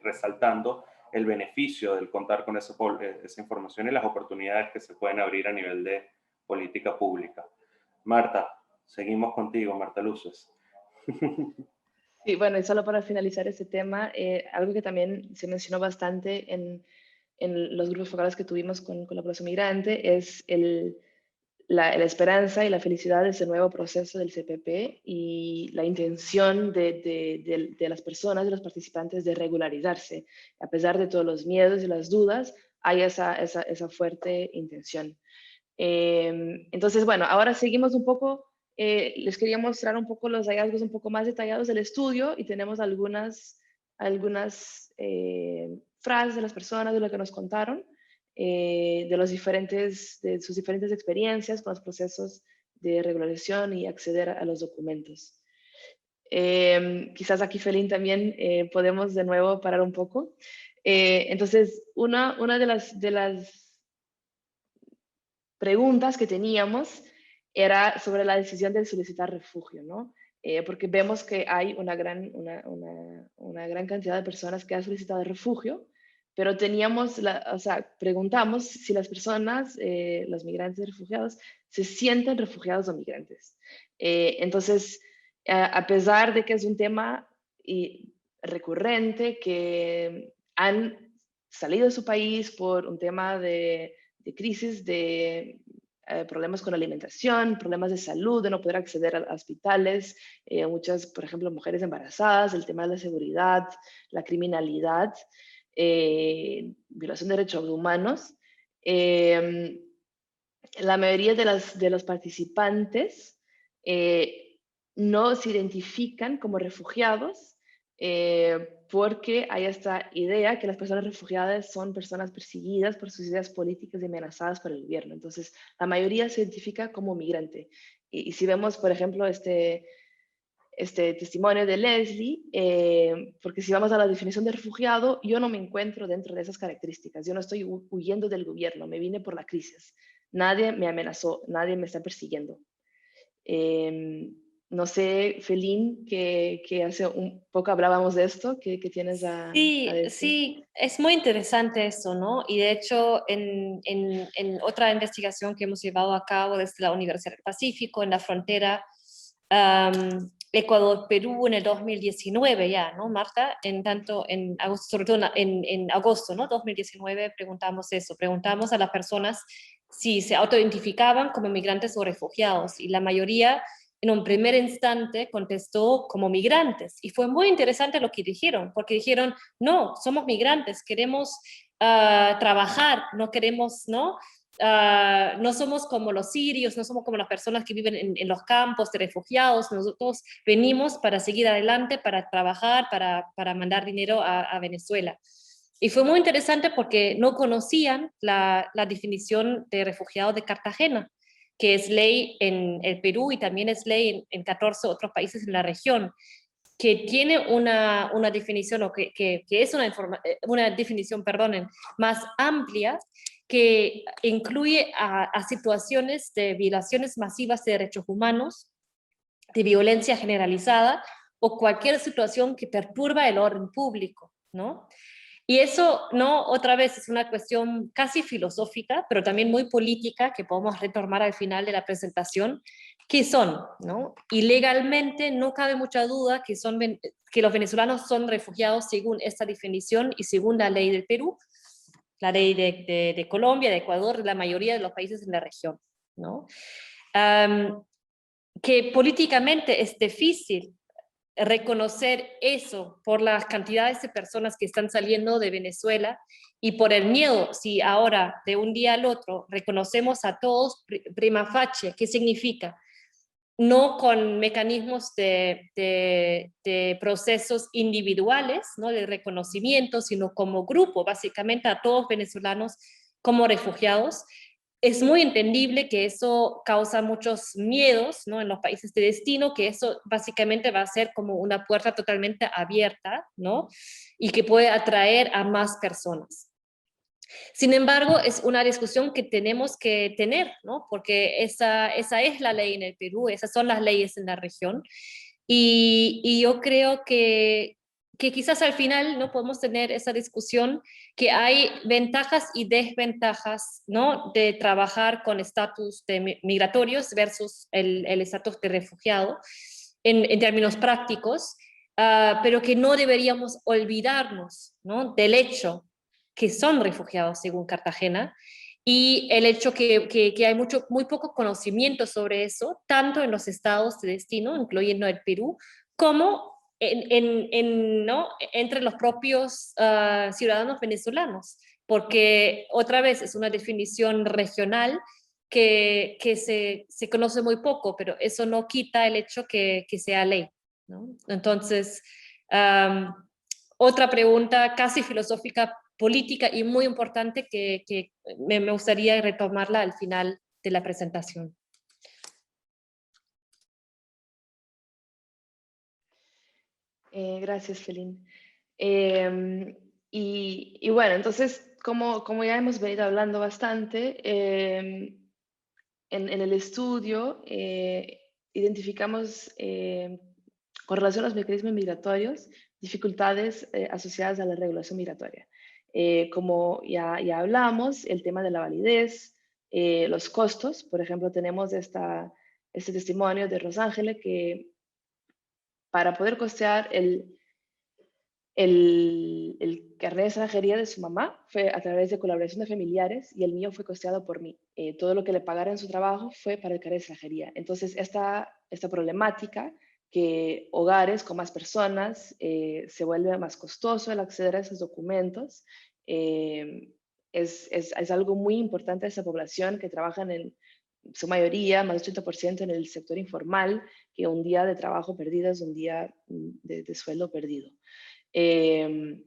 resaltando el beneficio del contar con esa información y las oportunidades que se pueden abrir a nivel de política pública. Marta, seguimos contigo, Marta Luces. Sí, bueno, y solo para finalizar este tema, algo que también se mencionó bastante en los grupos focales que tuvimos con la población migrante es la esperanza y la felicidad de ese nuevo proceso del CPP y la intención de las personas, de los participantes, de regularizarse. A pesar de todos los miedos y las dudas, hay esa fuerte intención. Entonces, bueno, ahora seguimos un poco, les quería mostrar un poco los hallazgos un poco más detallados del estudio y tenemos algunas frases de las personas, de lo que nos contaron, de sus diferentes experiencias con los procesos de regularización y acceder a los documentos. Quizás aquí, Felín, también podemos de nuevo parar un poco. Entonces, una de las preguntas que teníamos era sobre la decisión de solicitar refugio, ¿no? Porque vemos que hay una gran cantidad de personas que han solicitado refugio, pero preguntamos si las personas, los migrantes y refugiados, se sienten refugiados o migrantes. Entonces, a pesar de que es un tema recurrente, que han salido de su país por un tema de crisis, de problemas con alimentación, problemas de salud, de no poder acceder a hospitales, muchas, por ejemplo, mujeres embarazadas, el tema de la seguridad, la criminalidad, violación de derechos humanos. La mayoría de los participantes no se identifican como refugiados porque hay esta idea que las personas refugiadas son personas perseguidas por sus ideas políticas y amenazadas por el gobierno. Entonces, la mayoría se identifica como migrante. Y si vemos, por ejemplo, este testimonio de Leslie, porque si vamos a la definición de refugiado, yo no me encuentro dentro de esas características. Yo no estoy huyendo del gobierno, me vine por la crisis. Nadie me amenazó, nadie me está persiguiendo. No sé, Felín, que hace un poco hablábamos de esto, ¿qué tienes a decir? Sí, es muy interesante eso, ¿no? Y de hecho, en otra investigación que hemos llevado a cabo desde la Universidad del Pacífico, en la frontera Ecuador-Perú en el 2019 ya, ¿no, Marta? En agosto, sobre todo en agosto, ¿no? 2019 preguntamos eso, preguntamos a las personas si se autoidentificaban como migrantes o refugiados, y la mayoría en un primer instante contestó como migrantes. Y fue muy interesante lo que dijeron, porque dijeron, no, somos migrantes, queremos trabajar, no queremos, ¿no? No somos como los sirios, no somos como las personas que viven en los campos de refugiados, nosotros venimos para seguir adelante, para trabajar, para mandar dinero a Venezuela. Y fue muy interesante porque no conocían la definición de refugiado de Cartagena, que es ley en el Perú y también es ley en 14 otros países en la región. que tiene una definición, o que es una definición, perdonen, más amplia, que incluye a situaciones de violaciones masivas de derechos humanos, de violencia generalizada o cualquier situación que perturba el orden público, ¿no? Y eso, ¿no? Otra vez es una cuestión casi filosófica, pero también muy política, que podemos retomar al final de la presentación, que son, ¿no? Y legalmente no cabe mucha duda que los venezolanos son refugiados según esta definición y según la ley del Perú, la ley de Colombia, de Ecuador, de la mayoría de los países en la región, ¿no? Que políticamente es difícil reconocer eso por las cantidades de personas que están saliendo de Venezuela y por el miedo, si ahora de un día al otro reconocemos a todos prima facie, ¿qué significa? No con mecanismos de procesos individuales, ¿no? De reconocimiento, sino como grupo, básicamente a todos venezolanos como refugiados. Es muy entendible que eso causa muchos miedos, ¿no? En los países de destino, que eso básicamente va a ser como una puerta totalmente abierta, ¿no? Y que puede atraer a más personas. Sin embargo, es una discusión que tenemos que tener, ¿no? Porque esa es la ley en el Perú, esas son las leyes en la región. Y yo creo que quizás al final no podemos tener esa discusión, que hay ventajas y desventajas, ¿no? De trabajar con estatus migratorios versus el estatus de refugiado en términos prácticos, pero que no deberíamos olvidarnos, ¿no? Del hecho que son refugiados según Cartagena, y el hecho que hay muy poco conocimiento sobre eso, tanto en los estados de destino, incluyendo el Perú, como ¿no? Entre los propios ciudadanos venezolanos, porque otra vez es una definición regional que se conoce muy poco, pero eso no quita el hecho que sea ley, ¿no? Entonces, otra pregunta casi filosófica, política y muy importante que me gustaría retomarla al final de la presentación. Gracias, Felín. Y bueno, entonces, como ya hemos venido hablando bastante, en el estudio identificamos, con relación a los mecanismos migratorios, dificultades asociadas a la regulación migratoria. Como ya hablamos, el tema de la validez, los costos. Por ejemplo, tenemos este testimonio de Rosángela que para poder costear el carnet de extranjería de su mamá fue a través de colaboración de familiares y el mío fue costeado por mí. Todo lo que le pagara en su trabajo fue para el carnet de extranjería. Entonces, esta problemática, que hogares con más personas se vuelve más costoso el acceder a esos documentos, es algo muy importante de esa población que trabajan en su mayoría, más del 80% en el sector informal, que un día de trabajo perdido es un día de sueldo perdido. De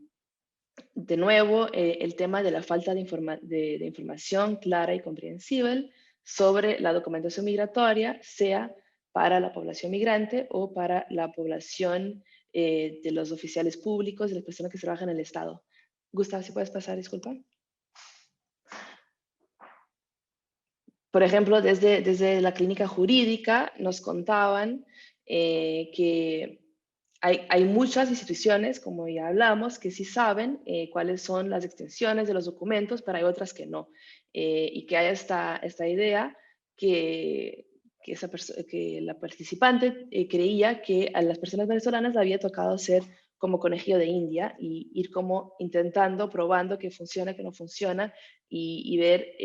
nuevo, el tema de la falta de información clara y comprensible sobre la documentación migratoria, sea para la población migrante o para la población de los oficiales públicos, de las personas que trabajan en el Estado. Gustavo, si puedes pasar, disculpa. Por ejemplo, desde la clínica jurídica nos contaban que hay muchas instituciones, como ya hablamos, que sí saben cuáles son las extensiones de los documentos, pero hay otras que no. Y que hay esta idea que la participante creía que a las personas venezolanas le había tocado ser como conejillo de India y ir como intentando, probando que funciona, que no funciona y ver,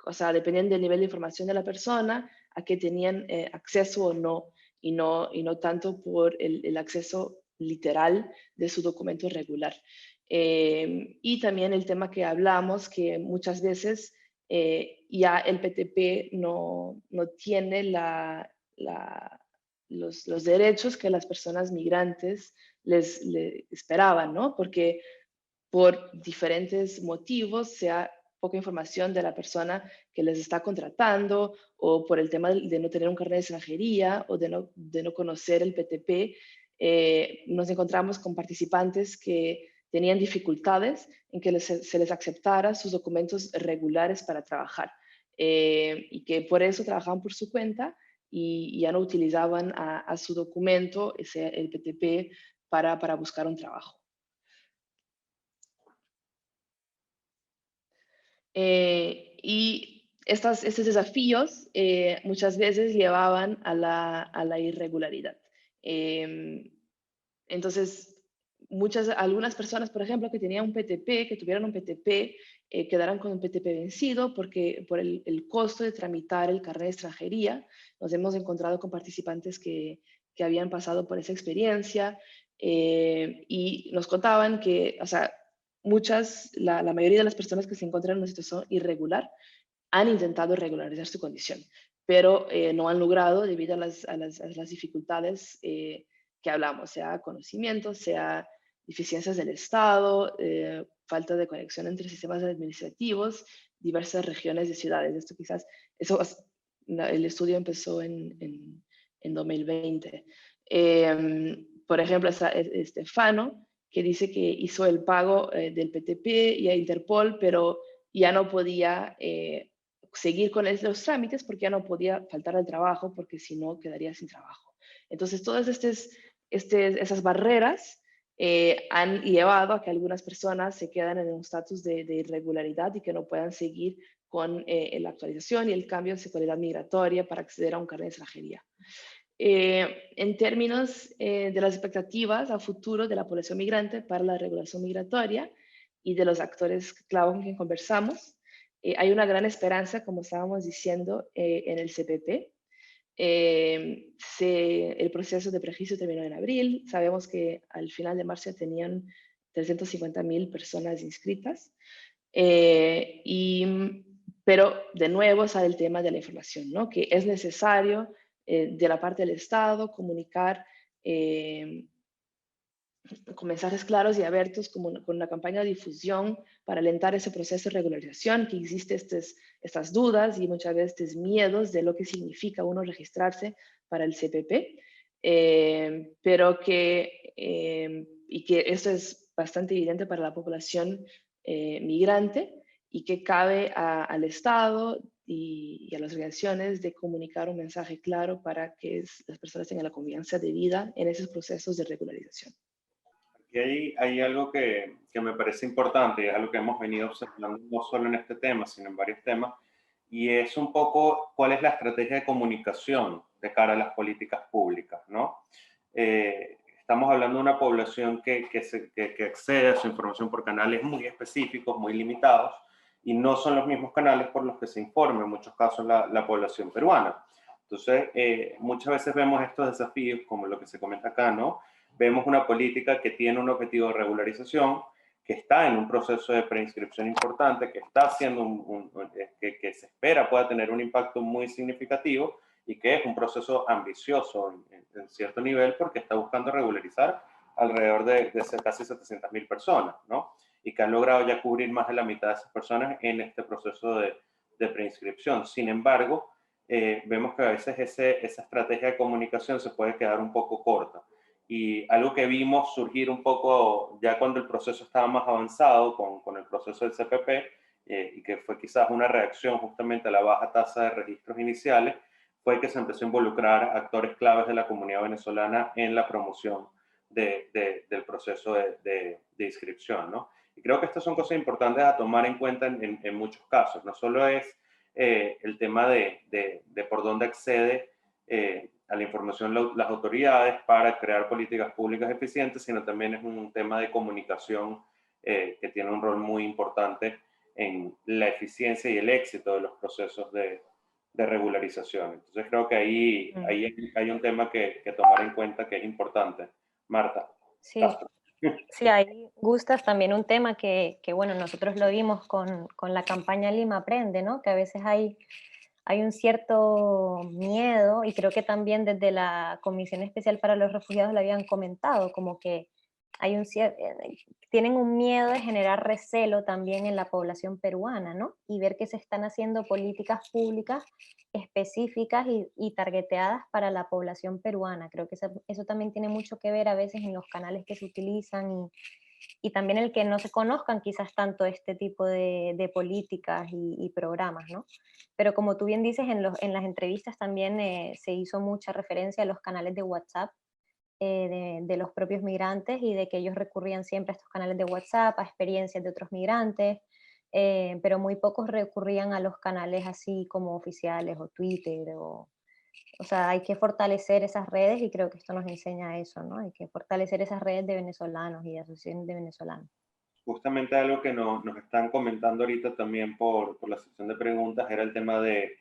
o sea, dependiendo del nivel de información de la persona, a qué tenían acceso o no. Y no tanto por el acceso literal de su documento regular. Y también el tema que hablamos, que muchas veces ya el PTP no tiene los derechos que las personas migrantes les esperaban, ¿no? Porque por diferentes motivos, sea poca información de la persona que les está contratando o por el tema de no tener un carnet de extranjería o de no conocer el PTP, nos encontramos con participantes que tenían dificultades en que se les aceptara sus documentos regulares para trabajar, y que por eso trabajaban por su cuenta y ya no utilizaban a su documento, el PTP, para buscar un trabajo. Y estos desafíos muchas veces llevaban a la irregularidad. Entonces, algunas personas, por ejemplo, que tenían un PTP, que tuvieran un PTP, quedaran con un PTP vencido porque por el costo de tramitar el carnet de extranjería. Nos hemos encontrado con participantes que habían pasado por esa experiencia y nos contaban que, o sea, la mayoría de las personas que se encuentran en una situación irregular han intentado regularizar su condición, pero no han logrado debido a las dificultades que hablamos, sea conocimiento, sea deficiencias del Estado, falta de conexión entre sistemas administrativos, diversas regiones de ciudades. Esto quizás, el estudio empezó en 2020. Por ejemplo, está Estefano, que dice que hizo el pago del PTP y a Interpol, pero ya no podía seguir con los trámites porque ya no podía faltar al trabajo, porque si no quedaría sin trabajo. Entonces, todas esas barreras han llevado a que algunas personas se quedan en un estatus de irregularidad y que no puedan seguir con la actualización y el cambio en seguridad migratoria para acceder a un carnet de extranjería. En términos de las expectativas a futuro de la población migrante para la regulación migratoria y de los actores clave con quien conversamos, hay una gran esperanza, como estábamos diciendo, en el CPP. El proceso de prejuicio terminó en abril. Sabemos que al final de marzo tenían 350.000 personas inscritas. Pero de nuevo sale el tema de la información, ¿no? Que es necesario de la parte del Estado comunicar con mensajes claros y abiertos, con una campaña de difusión para alentar ese proceso de regularización, que existe estas dudas y muchas veces estos miedos de lo que significa uno registrarse para el CPP, pero y que esto es bastante evidente para la población migrante y que cabe al Estado y a las organizaciones de comunicar un mensaje claro para que las personas tengan la confianza debida en esos procesos de regularización. Y hay algo que me parece importante y es algo que hemos venido observando no solo en este tema, sino en varios temas, y es un poco cuál es la estrategia de comunicación de cara a las políticas públicas, ¿no? Estamos hablando de una población que accede a su información por canales muy específicos, muy limitados, y no son los mismos canales por los que se informa en muchos casos la población peruana. Entonces, muchas veces vemos estos desafíos, como lo que se comenta acá, ¿no? Vemos una política que tiene un objetivo de regularización, que está en un proceso de preinscripción importante, que está haciendo que se espera pueda tener un impacto muy significativo y que es un proceso ambicioso en cierto nivel porque está buscando regularizar alrededor de casi 700.000 personas, ¿no? Y que han logrado ya cubrir más de la mitad de esas personas en este proceso de preinscripción. Sin embargo, vemos que a veces esa estrategia de comunicación se puede quedar un poco corta. Y algo que vimos surgir un poco ya cuando el proceso estaba más avanzado con el proceso del CPP, y que fue quizás una reacción justamente a la baja tasa de registros iniciales, fue que se empezó a involucrar actores claves de la comunidad venezolana en la promoción del proceso de inscripción, ¿no? Y creo que estas son cosas importantes a tomar en cuenta en muchos casos. No solo es el tema de por dónde accede a la información las autoridades para crear políticas públicas eficientes, sino también es un tema de comunicación que tiene un rol muy importante en la eficiencia y el éxito de los procesos de regularización. Entonces creo que ahí hay un tema que tomar en cuenta que es importante. Marta. Sí. Sí, ahí gustas también un tema que bueno, nosotros lo vimos con la campaña Lima Aprende, ¿no? Que a veces hay un cierto miedo, y creo que también desde la Comisión Especial para los Refugiados lo habían comentado, como que tienen un miedo de generar recelo también en la población peruana, ¿no? Y ver que se están haciendo políticas públicas específicas y targeteadas para la población peruana. Creo que eso también tiene mucho que ver a veces en los canales que se utilizan y también el que no se conozcan quizás tanto este tipo de políticas y programas, ¿no? Pero como tú bien dices, en las entrevistas también se hizo mucha referencia a los canales de WhatsApp de los propios migrantes y de que ellos recurrían siempre a estos canales de WhatsApp, a experiencias de otros migrantes, pero muy pocos recurrían a los canales así como oficiales o Twitter o sea, hay que fortalecer esas redes y creo que esto nos enseña eso, ¿no? Hay que fortalecer esas redes de venezolanos y de asociaciones de venezolanos. Justamente algo que nos están comentando ahorita también por la sección de preguntas era el tema de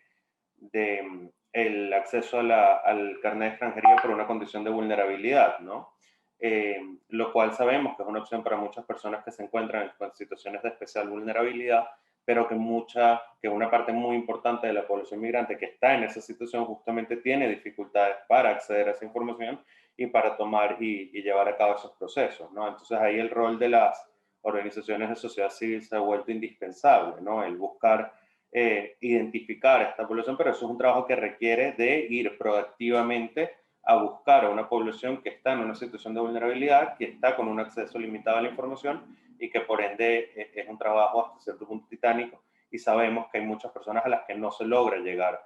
el acceso al carnet de extranjería por una condición de vulnerabilidad, ¿no? Lo cual sabemos que es una opción para muchas personas que se encuentran en situaciones de especial vulnerabilidad, pero que una parte muy importante de la población migrante que está en esa situación justamente tiene dificultades para acceder a esa información y para tomar y llevar a cabo esos procesos, ¿no? Entonces ahí el rol de las organizaciones de sociedad civil se ha vuelto indispensable, ¿no? El buscar identificar a esta población, pero eso es un trabajo que requiere de ir proactivamente a buscar a una población que está en una situación de vulnerabilidad, que está con un acceso limitado a la información y que por ende es un trabajo hasta cierto punto titánico y sabemos que hay muchas personas a las que no se logra llegar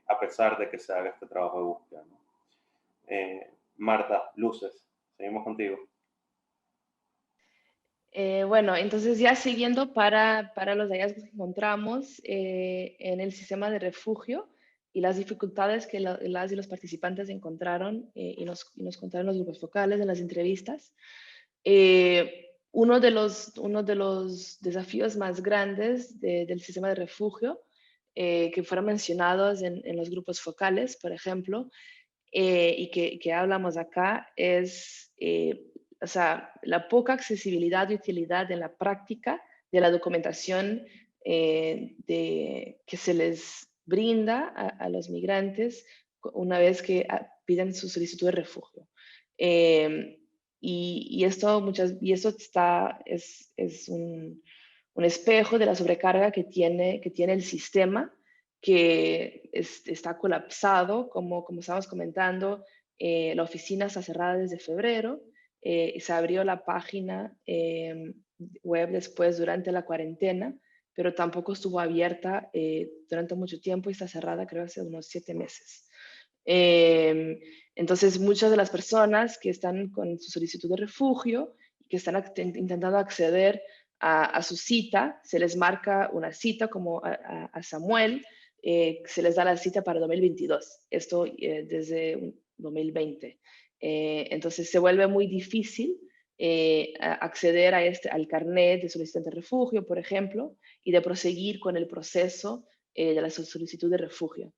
a pesar de que se haga este trabajo de búsqueda, ¿no? Marta, luces, seguimos contigo. Bueno, entonces ya siguiendo para los hallazgos que encontramos en el sistema de refugio y las dificultades que las y los participantes encontraron y nos contaron los grupos focales en las entrevistas. Uno de los desafíos más grandes del sistema de refugio que fueron mencionados en los grupos focales, por ejemplo, y que hablamos acá es o sea, la poca accesibilidad y utilidad en la práctica de la documentación que se les brinda a los migrantes una vez que piden su solicitud de refugio. Y esto es un espejo de la sobrecarga que tiene el sistema, que está colapsado, como estábamos comentando. La oficina está cerrada desde febrero. Se abrió la página web después durante la cuarentena, pero tampoco estuvo abierta durante mucho tiempo y está cerrada creo hace unos 7 meses. Entonces muchas de las personas que están con su solicitud de refugio y que están intentando acceder a su cita, se les marca una cita como a Samuel, se les da la cita para 2022, esto desde 2020. Entonces se vuelve muy difícil acceder al carnet de solicitante de refugio, por ejemplo, y de proseguir con el proceso de la solicitud de refugio.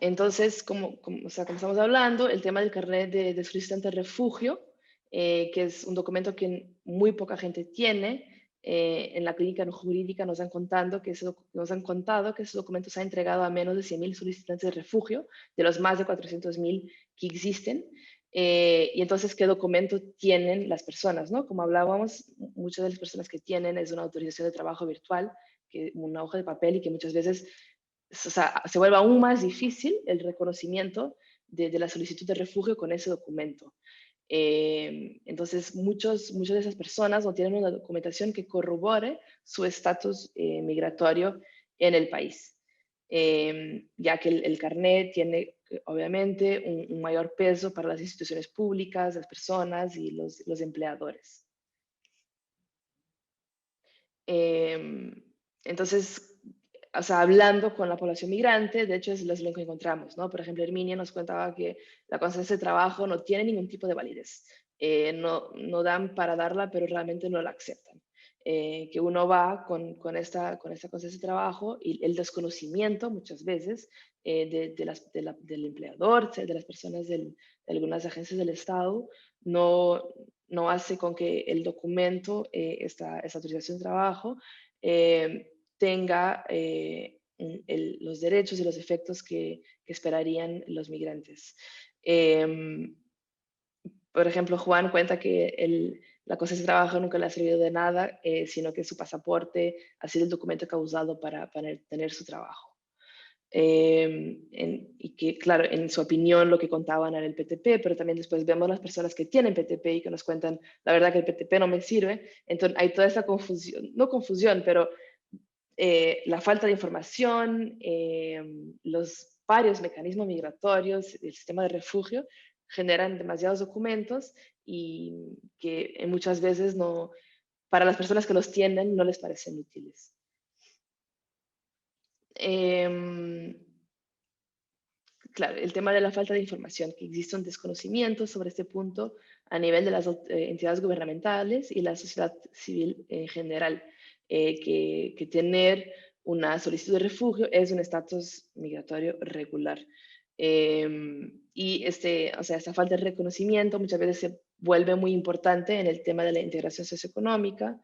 Entonces, como estamos hablando, el tema del carnet de solicitante de refugio, que es un documento que muy poca gente tiene, en la clínica no jurídica nos han contado que ese documento se ha entregado a menos de 100.000 solicitantes de refugio, de los más de 400.000 que existen. Y entonces, ¿qué documento tienen las personas, ¿no? Como hablábamos, muchas de las personas que tienen es una autorización de trabajo virtual, una hoja de papel, y que muchas veces se vuelve aún más difícil el reconocimiento de la solicitud de refugio con ese documento. Entonces, muchas de esas personas no tienen una documentación que corrobore su estatus migratorio en el país, ya que el carnet tiene obviamente un mayor peso para las instituciones públicas, las personas y los empleadores. Entonces, o sea, hablando con la población migrante, de hecho es lo que encontramos, ¿no? Por ejemplo, Herminia nos contaba que la constancia de trabajo no tiene ningún tipo de validez. No dan para darla, pero realmente no la aceptan. Que uno va con esta constancia de trabajo y el desconocimiento muchas veces del empleador, de las personas de algunas agencias del Estado, no hace con que el documento, esta autorización de trabajo, tenga los derechos y los efectos que que esperarían los migrantes. Por ejemplo, Juan cuenta que la cosa de trabajo nunca le ha servido de nada, sino que su pasaporte ha sido el documento que ha usado para tener su trabajo. Y que, claro, en su opinión lo que contaban era el PTP, pero también después vemos las personas que tienen PTP y que nos cuentan, la verdad que el PTP no me sirve. Entonces hay toda esa confusión, no confusión, pero la falta de información, los varios mecanismos migratorios, el sistema de refugio, generan demasiados documentos y que muchas veces no, para las personas que los tienen no les parecen útiles. Claro, el tema de la falta de información, que existe un desconocimiento sobre este punto a nivel de las entidades gubernamentales y la sociedad civil en general, que tener una solicitud de refugio es un estatus migratorio regular. Y o sea, esta falta de reconocimiento muchas veces se vuelve muy importante en el tema de la integración socioeconómica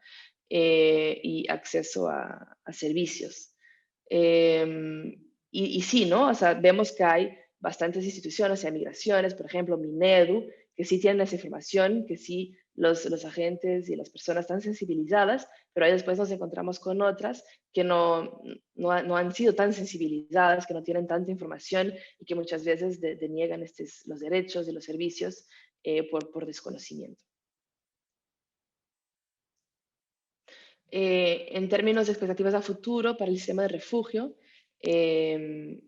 y acceso a servicios. Y sí, ¿no? O sea, vemos que hay bastantes instituciones y migraciones, por ejemplo, Minedu, que sí tienen esa información, que sí los agentes y las personas están sensibilizadas, pero ahí después nos encontramos con otras que no han sido tan sensibilizadas, que no tienen tanta información y que muchas veces deniegan los derechos y los servicios por desconocimiento. En términos de expectativas a futuro para el sistema de refugio, en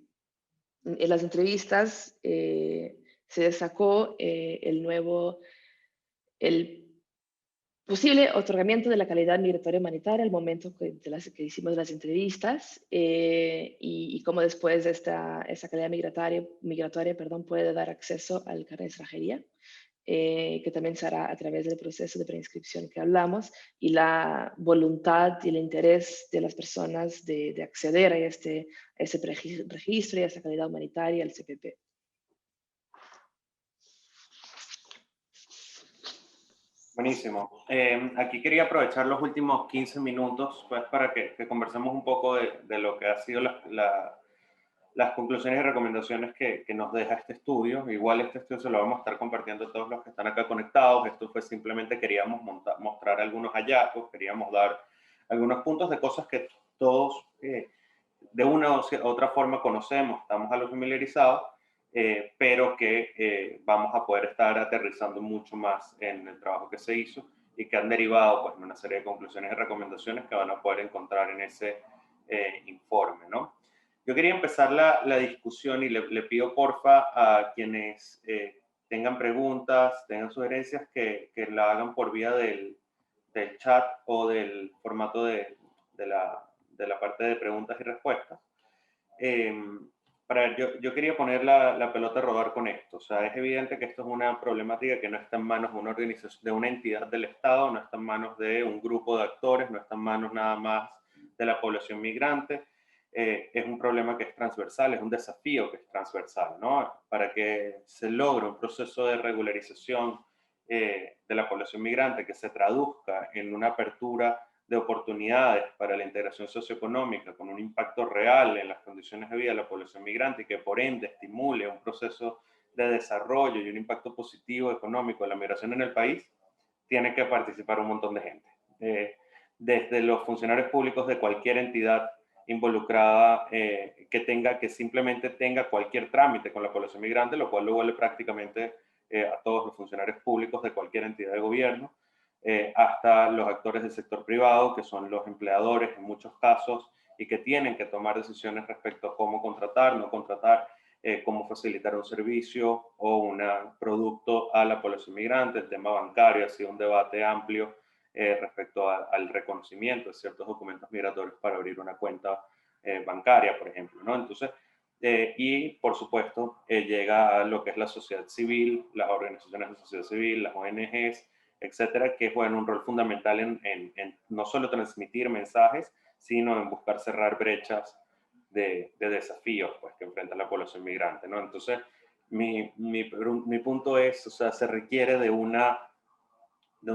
las entrevistas se destacó el posible otorgamiento de la calidad migratoria humanitaria al momento que hicimos las entrevistas y cómo después esa calidad migratoria puede dar acceso al carnet de extranjería. Que también se hará a través del proceso de preinscripción que hablamos y la voluntad y el interés de las personas de acceder a este registro y a esa calidad humanitaria, al CPP. Buenísimo. Aquí quería aprovechar los últimos 15 minutos pues, para que conversemos un poco de lo que ha sido las conclusiones y recomendaciones que nos deja este estudio. Igual este estudio se lo vamos a estar compartiendo a todos los que están acá conectados. Esto fue simplemente queríamos mostrar algunos hallazgos, queríamos dar algunos puntos de cosas que todos de una u otra forma conocemos, estamos algo familiarizados, pero que vamos a poder estar aterrizando mucho más en el trabajo que se hizo y que han derivado pues, en una serie de conclusiones y recomendaciones que van a poder encontrar en ese informe, ¿no? Yo quería empezar la discusión y le pido porfa a quienes tengan preguntas, tengan sugerencias, que la hagan por vía del chat o del formato de la parte de preguntas y respuestas. Yo quería poner la pelota a rodar con esto. O sea, es evidente que esto es una problemática que no está en manos de una organización, de una entidad del Estado, no está en manos de un grupo de actores, no está en manos nada más de la población migrante. Es un problema que es transversal, es un desafío que es transversal, ¿no? Para que se logre un proceso de regularización de la población migrante que se traduzca en una apertura de oportunidades para la integración socioeconómica con un impacto real en las condiciones de vida de la población migrante y que por ende estimule un proceso de desarrollo y un impacto positivo económico de la migración en el país, tiene que participar un montón de gente. Desde los funcionarios públicos de cualquier entidad involucrada que simplemente tenga cualquier trámite con la población migrante, lo cual lo vuelve prácticamente a todos los funcionarios públicos de cualquier entidad de gobierno, hasta los actores del sector privado, que son los empleadores en muchos casos y que tienen que tomar decisiones respecto a cómo contratar, no contratar, cómo facilitar un servicio o un producto a la población migrante. El tema bancario ha sido un debate amplio respecto al reconocimiento de ciertos documentos migratorios para abrir una cuenta bancaria, por ejemplo, ¿no? Entonces, y por supuesto, llega a lo que es la sociedad civil, las organizaciones de sociedad civil, las ONGs, etcétera, que juegan un rol fundamental en no solo transmitir mensajes, sino en buscar cerrar brechas de desafíos pues, que enfrenta la población migrante, ¿no? Entonces, mi punto es, o sea, se requiere de un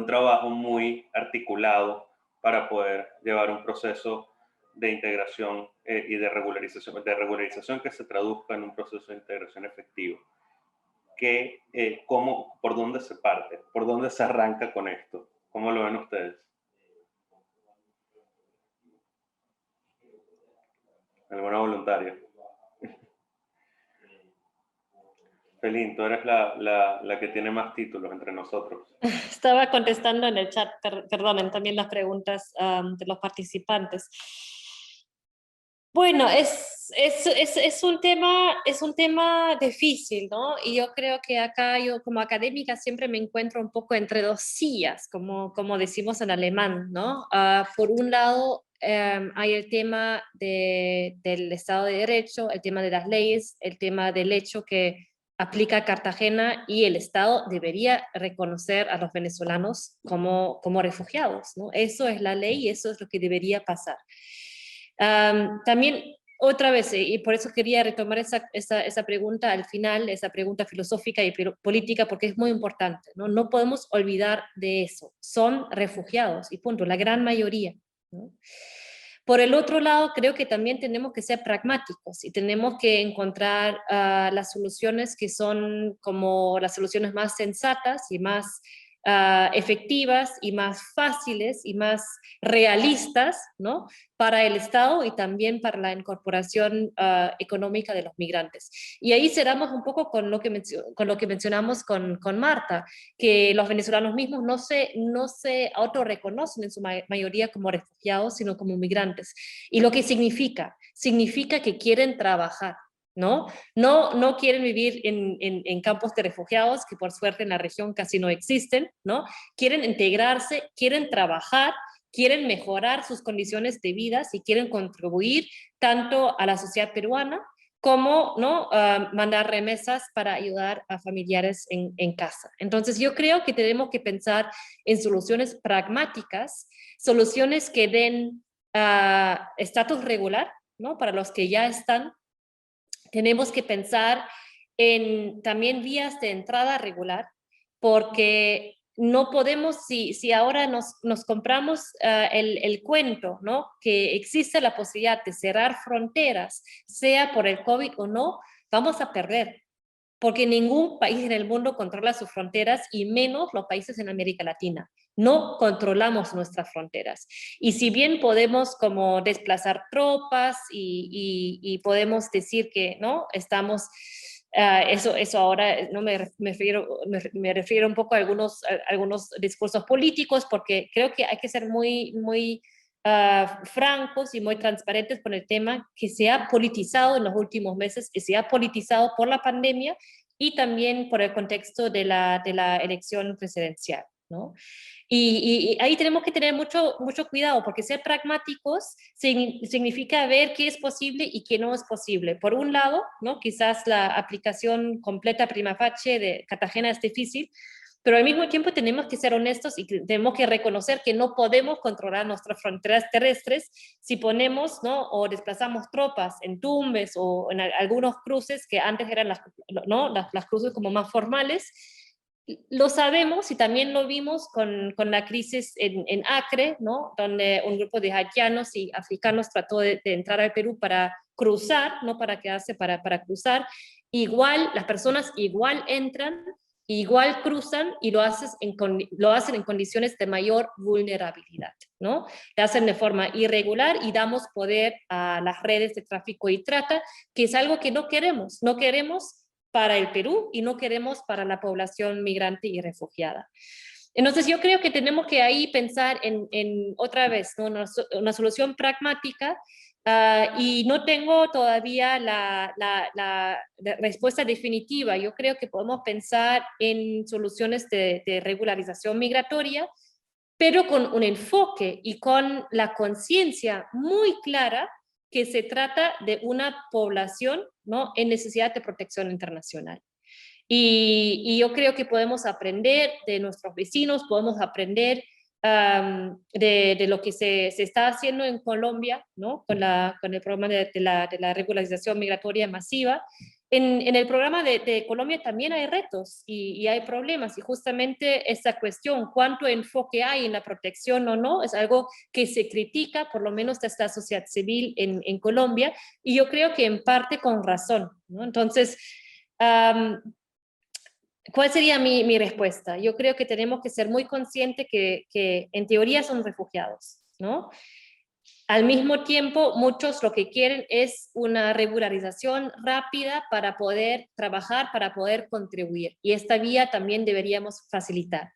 trabajo muy articulado para poder llevar un proceso de integración y de regularización que se traduzca en un proceso de integración efectivo. ¿Por dónde se parte? ¿Por dónde se arranca con esto? ¿Cómo lo ven ustedes? ¿Alguna voluntaria? Felín, tú eres la que tiene más títulos entre nosotros. Estaba contestando en el chat, perdonen, también las preguntas de los participantes. Bueno, es un tema difícil, ¿no? Y yo creo que acá yo como académica siempre me encuentro un poco entre dos sillas, como decimos en alemán, ¿no? Por un lado, hay el tema del Estado de Derecho, el tema de las leyes, el tema del hecho que aplica Cartagena y el Estado debería reconocer a los venezolanos como refugiados, ¿no? Eso es la ley y eso es lo que debería pasar. También, otra vez, y por eso quería retomar esa pregunta al final, esa pregunta filosófica y política, porque es muy importante, ¿no? No podemos olvidar de eso. Son refugiados y punto, la gran mayoría, ¿no? Por el otro lado, creo que también tenemos que ser pragmáticos y tenemos que encontrar las soluciones que son como las soluciones más sensatas y más efectivas y más fáciles y más realistas, ¿no? Para el Estado y también para la incorporación económica de los migrantes. Y ahí cerramos un poco con lo que mencionamos con Marta, que los venezolanos mismos no se autorreconocen en su mayoría como refugiados, sino como migrantes. ¿Y lo que significa? Significa que quieren trabajar, ¿no? No quieren vivir en campos de refugiados, que por suerte en la región casi no existen, ¿no? Quieren integrarse, quieren trabajar, quieren mejorar sus condiciones de vida y quieren contribuir tanto a la sociedad peruana como, ¿no? Mandar remesas para ayudar a familiares en casa. Entonces yo creo que tenemos que pensar en soluciones pragmáticas, soluciones que den estatus regular, ¿no? Para los que ya están. Tenemos que pensar en también vías de entrada regular, porque no podemos, si ahora nos compramos el cuento, ¿no? Que existe la posibilidad de cerrar fronteras, sea por el COVID o no, vamos a perder, porque ningún país en el mundo controla sus fronteras y menos los países en América Latina. No controlamos nuestras fronteras. Y si bien podemos como desplazar tropas y podemos decir que no estamos, eso ahora no me refiero un poco a algunos discursos políticos, porque creo que hay que ser muy francos y muy transparentes con el tema que se ha politizado en los últimos meses, que se ha politizado por la pandemia y también por el contexto de la elección presidencial, ¿no? Y ahí tenemos que tener mucho cuidado, porque ser pragmáticos significa ver qué es posible y qué no es posible. Por un lado, ¿no? Quizás la aplicación completa prima facie de Cartagena es difícil, pero al mismo tiempo tenemos que ser honestos y tenemos que reconocer que no podemos controlar nuestras fronteras terrestres si ponemos, ¿no? O desplazamos tropas en Tumbes o en algunos cruces que antes eran las cruces como más formales. Lo sabemos y también lo vimos con la crisis en Acre, ¿no? Donde un grupo de haitianos y africanos trató de entrar al Perú para cruzar, no para quedarse, para cruzar. Igual, las personas igual entran, igual cruzan y lo hacen en condiciones de mayor vulnerabilidad, ¿no? Lo hacen de forma irregular y damos poder a las redes de tráfico y trata, que es algo que no queremos para el Perú y no queremos para la población migrante y refugiada. Entonces yo creo que tenemos que ahí pensar en otra vez, ¿no? una solución pragmática. Y no tengo todavía la respuesta definitiva. Yo creo que podemos pensar en soluciones de regularización migratoria, pero con un enfoque y con la conciencia muy clara que se trata de una población, ¿no? En necesidad de protección internacional. Y yo creo que podemos aprender de nuestros vecinos, podemos aprender de lo que se está haciendo en Colombia, ¿no? Con el programa de la regularización migratoria masiva. En el programa de Colombia también hay retos y hay problemas, y justamente esta cuestión, cuánto enfoque hay en la protección o no, es algo que se critica, por lo menos desde la sociedad civil en Colombia, y yo creo que en parte con razón, ¿no? Entonces, ¿cuál sería mi respuesta? Yo creo que tenemos que ser muy conscientes que en teoría son refugiados, ¿no? Al mismo tiempo, muchos lo que quieren es una regularización rápida para poder trabajar, para poder contribuir. Y esta vía también deberíamos facilitar.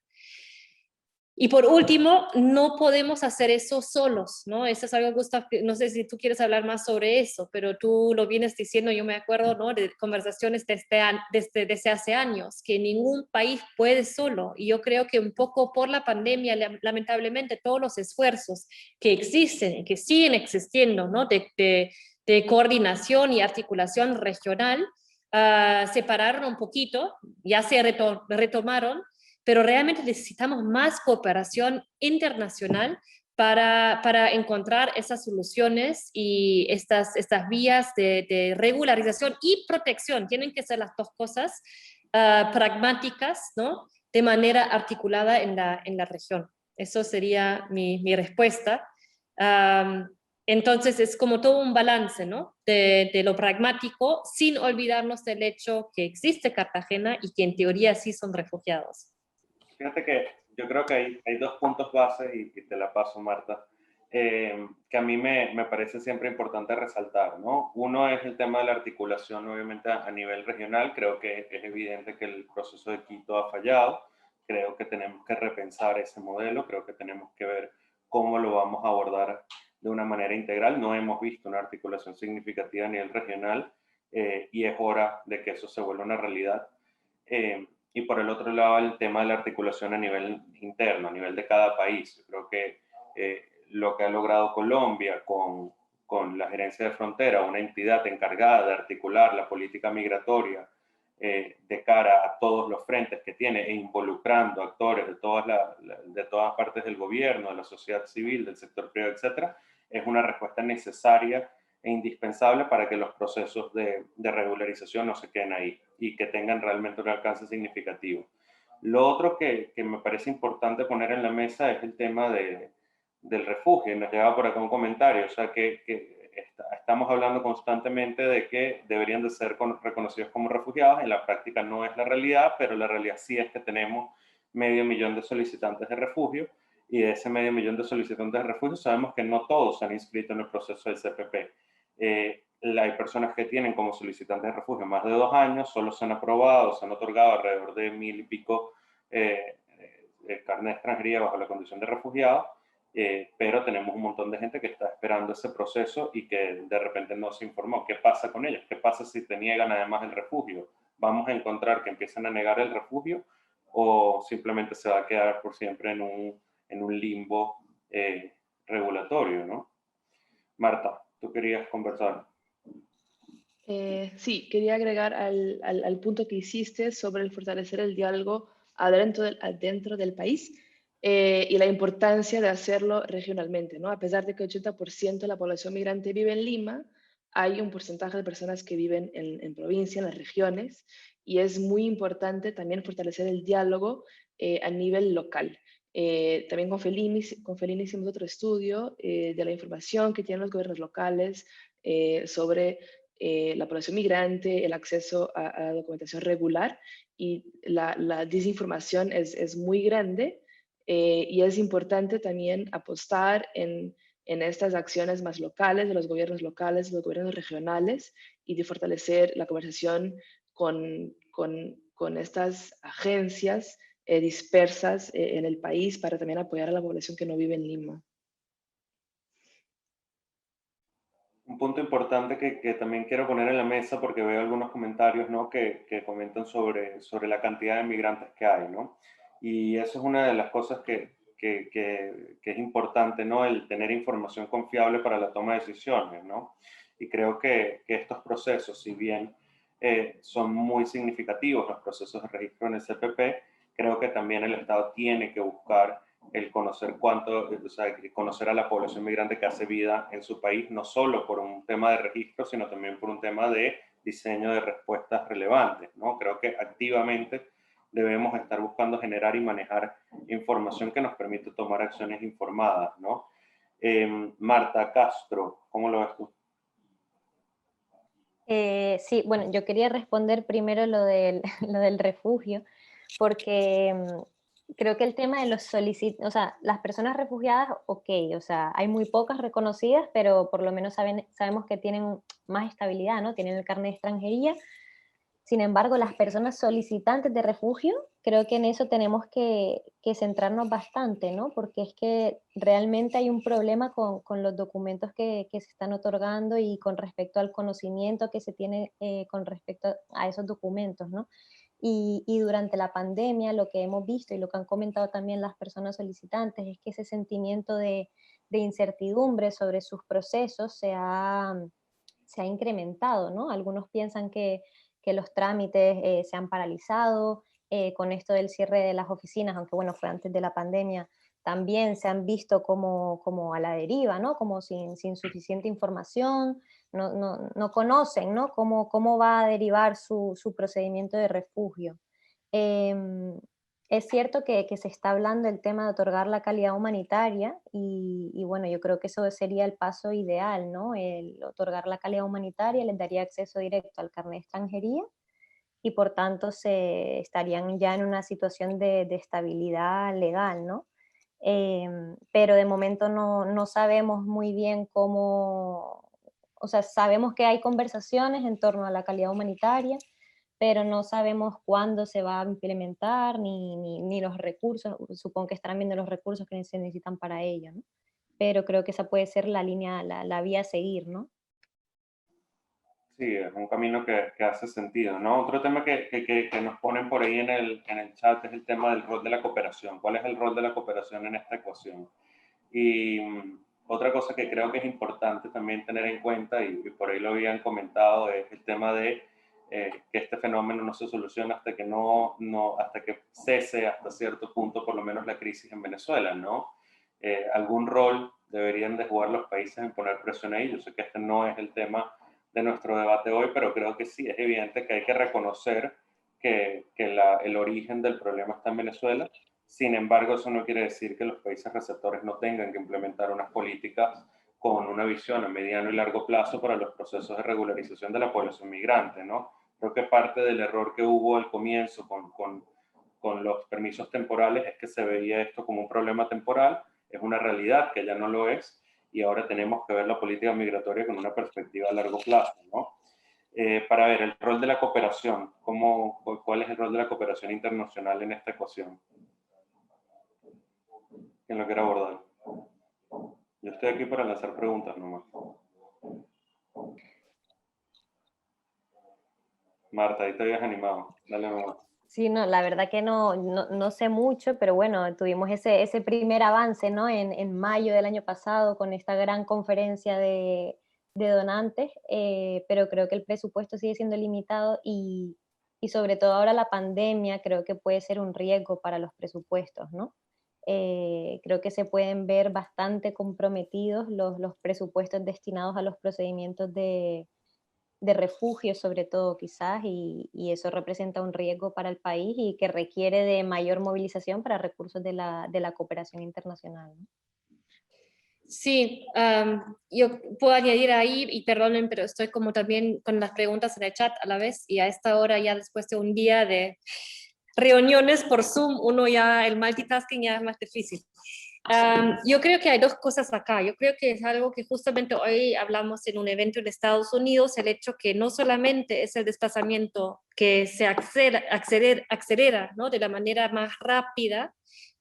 Y por último, no podemos hacer eso solos, ¿no? Eso es algo, Gustav, no sé si tú quieres hablar más sobre eso, pero tú lo vienes diciendo, yo me acuerdo, ¿no? De conversaciones desde hace años, que ningún país puede solo. Y yo creo que un poco por la pandemia, lamentablemente, todos los esfuerzos que existen y que siguen existiendo, ¿no? De coordinación y articulación regional, se pararon un poquito, ya se retomaron, pero realmente necesitamos más cooperación internacional para encontrar esas soluciones y estas vías de regularización y protección. Tienen que ser las dos cosas pragmáticas, ¿no? De manera articulada en la región. Eso sería mi respuesta. Entonces es como todo un balance, ¿no? De lo pragmático, sin olvidarnos del hecho que existe Cartagena y que en teoría sí son refugiados. Fíjate que yo creo que hay dos puntos bases y te la paso, Marta, que a mí me parece siempre importante resaltar, ¿no? Uno es el tema de la articulación, obviamente, a nivel regional. Creo que es evidente que el proceso de Quito ha fallado. Creo que tenemos que repensar ese modelo. Creo que tenemos que ver cómo lo vamos a abordar de una manera integral. No hemos visto una articulación significativa a nivel regional y es hora de que eso se vuelva una realidad. Y por el otro lado, el tema de la articulación a nivel interno, a nivel de cada país. Yo creo que lo que ha logrado Colombia con la gerencia de frontera, una entidad encargada de articular la política migratoria de cara a todos los frentes que tiene e involucrando actores de todas partes del gobierno, de la sociedad civil, del sector privado, etcétera, es una respuesta necesaria e indispensable para que los procesos de regularización no se queden ahí y que tengan realmente un alcance significativo. Lo otro que me parece importante poner en la mesa es el tema del refugio. Nos llegaba por acá un comentario, o sea, que estamos hablando constantemente de que deberían de ser reconocidos como refugiados. En la práctica no es la realidad, pero la realidad sí es que tenemos 500.000 de solicitantes de refugio, y de ese 500.000 de solicitantes de refugio sabemos que no todos se han inscrito en el proceso del CPP. Hay personas que tienen como solicitantes de refugio más de 2 años, solo se han aprobado, se han otorgado alrededor de 1.000 y pico carnet de extranjería bajo la condición de refugiado, pero tenemos un montón de gente que está esperando ese proceso y que de repente no se informó. ¿Qué pasa con ellos? ¿Qué pasa si te niegan además el refugio? ¿Vamos a encontrar que empiezan a negar el refugio o simplemente se va a quedar por siempre en un limbo regulatorio, ¿no? Marta, tú querías conversar. Sí, quería agregar al punto que hiciste sobre el fortalecer el diálogo adentro del país y la importancia de hacerlo regionalmente, ¿no? A pesar de que el 80% de la población migrante vive en Lima, hay un porcentaje de personas que viven en provincia, en las regiones, y es muy importante también fortalecer el diálogo a nivel local. También con Felini hicimos otro estudio de la información que tienen los gobiernos locales sobre la población migrante, el acceso a documentación regular, y la desinformación es muy grande y es importante también apostar en estas acciones más locales de los gobiernos locales, de los gobiernos regionales, y de fortalecer la conversación con estas agencias dispersas en el país para también apoyar a la población que no vive en Lima. Un punto importante que también quiero poner en la mesa, porque veo algunos comentarios, ¿no? que comentan sobre la cantidad de migrantes que hay, ¿no? Y eso es una de las cosas que es importante, ¿no? El tener información confiable para la toma de decisiones, ¿no? Y creo que estos procesos, si bien son muy significativos, los procesos de registro en el CPP, creo que también el Estado tiene que buscar el conocer cuánto, o sea, conocer a la población migrante que hace vida en su país, no solo por un tema de registro, sino también por un tema de diseño de respuestas relevantes, ¿no? Creo que activamente debemos estar buscando generar y manejar información que nos permite tomar acciones informadas, ¿no? Marta Castro, ¿cómo lo ves tú? Sí, bueno, yo quería responder primero lo del, lo del refugio, porque creo que el tema de los solicitantes, o sea, las personas refugiadas, ok, o sea, hay muy pocas reconocidas, pero por lo menos sabemos que tienen más estabilidad, ¿no? Tienen el carnet de extranjería. Sin embargo, las personas solicitantes de refugio, creo que en eso tenemos que centrarnos bastante, ¿no? Porque es que realmente hay un problema con los documentos que se están otorgando y con respecto al conocimiento que se tiene con respecto a esos documentos, ¿no? Y durante la pandemia lo que hemos visto y lo que han comentado también las personas solicitantes es que ese sentimiento de incertidumbre sobre sus procesos se ha incrementado, ¿no? Algunos piensan que los trámites se han paralizado con esto del cierre de las oficinas, aunque bueno, fue antes de la pandemia, también se han visto como a la deriva, ¿no? Como sin suficiente información, no conocen, ¿no? Cómo va a derivar su procedimiento de refugio. Es cierto que se está hablando del tema de otorgar la calidad humanitaria y bueno, yo creo que eso sería el paso ideal, ¿no? El otorgar la calidad humanitaria les daría acceso directo al carnet de extranjería y por tanto se estarían ya en una situación de estabilidad legal, ¿no? Pero de momento no sabemos muy bien cómo, o sea, sabemos que hay conversaciones en torno a la calidad humanitaria, pero no sabemos cuándo se va a implementar ni los recursos, supongo que estarán viendo los recursos que se necesitan para ello, ¿no? Pero creo que esa puede ser la línea, la vía a seguir, ¿no? Sí, es un camino que hace sentido, ¿no? Otro tema que nos ponen por ahí en el chat es el tema del rol de la cooperación. ¿Cuál es el rol de la cooperación en esta ecuación? Y otra cosa que creo que es importante también tener en cuenta, y por ahí lo habían comentado, es el tema de que este fenómeno no se soluciona hasta que hasta que cese hasta cierto punto por lo menos la crisis en Venezuela, ¿no? Algún rol deberían de jugar los países en poner presión ahí. Yo sé que este no es el tema de nuestro debate hoy, pero creo que sí, es evidente que hay que reconocer que el origen del problema está en Venezuela. Sin embargo, eso no quiere decir que los países receptores no tengan que implementar unas políticas con una visión a mediano y largo plazo para los procesos de regularización de la población migrante, ¿no? Creo que parte del error que hubo al comienzo con los permisos temporales es que se veía esto como un problema temporal, es una realidad que ya no lo es, y ahora tenemos que ver la política migratoria con una perspectiva a largo plazo, ¿no? Para ver el rol de la cooperación, ¿cuál es el rol de la cooperación internacional en esta ecuación? ¿Quién lo quiere abordar? Yo estoy aquí para lanzar preguntas nomás. Marta, ahí te habías animado. Dale nomás. Sí, no, la verdad que no sé mucho, pero bueno, tuvimos ese primer avance, ¿no? En mayo del año pasado con esta gran conferencia de donantes, pero creo que el presupuesto sigue siendo limitado y sobre todo ahora la pandemia creo que puede ser un riesgo para los presupuestos, ¿no? Creo que se pueden ver bastante comprometidos los presupuestos destinados a los procedimientos de refugio sobre todo quizás, y eso representa un riesgo para el país y que requiere de mayor movilización para recursos de la cooperación internacional, ¿no? Sí, yo puedo añadir ahí, y perdonen, pero estoy como también con las preguntas en el chat a la vez, y a esta hora ya después de un día de reuniones por Zoom, uno ya, el multitasking ya es más difícil. Yo creo que hay dos cosas acá. Yo creo que es algo que justamente hoy hablamos en un evento en Estados Unidos, el hecho que no solamente es el desplazamiento que se acelera, ¿no? De la manera más rápida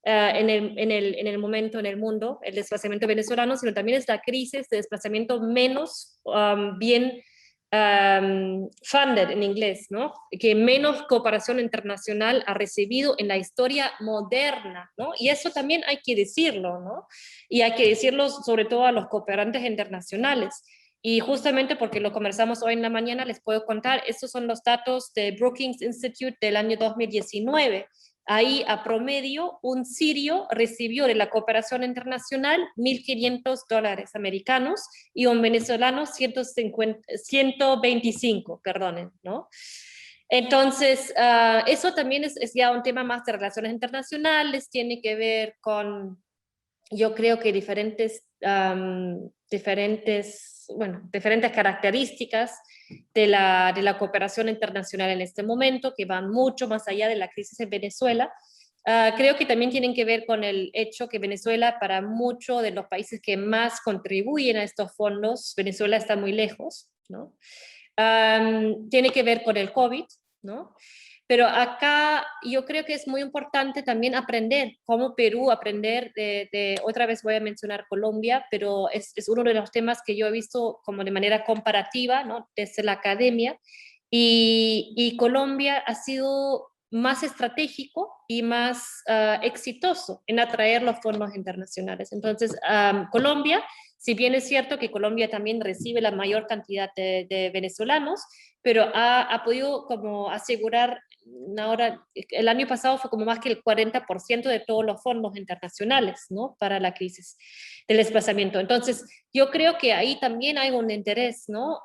en el momento en el mundo, el desplazamiento venezolano, sino también es la crisis de desplazamiento menos bien funded en inglés, ¿no? Que menos cooperación internacional ha recibido en la historia moderna, ¿no? Y eso también hay que decirlo, ¿no? Y hay que decirlo sobre todo a los cooperantes internacionales. Y justamente porque lo conversamos hoy en la mañana, les puedo contar, estos son los datos de Brookings Institute del año 2019, Ahí, a promedio, un sirio recibió de la cooperación internacional $1.500 americanos y un venezolano 125, perdonen, ¿no? Entonces, eso también es ya un tema más de relaciones internacionales, tiene que ver con, yo creo que diferentes características de la cooperación internacional en este momento, que van mucho más allá de la crisis en Venezuela. Creo que también tienen que ver con el hecho que Venezuela, para muchos de los países que más contribuyen a estos fondos, Venezuela está muy lejos, ¿no? Tiene que ver con el COVID, ¿no? Pero acá yo creo que es muy importante también aprender, como Perú, aprender otra vez voy a mencionar Colombia, pero es uno de los temas que yo he visto como de manera comparativa, ¿no? Desde la academia, y Colombia ha sido más estratégico y más exitoso en atraer los fondos internacionales. Entonces, Colombia, si bien es cierto que Colombia también recibe la mayor cantidad de venezolanos, pero ha podido como asegurar, ahora, el año pasado fue como más que el 40% de todos los fondos internacionales, ¿no? Para la crisis del desplazamiento. Entonces, yo creo que ahí también hay un interés, ¿no?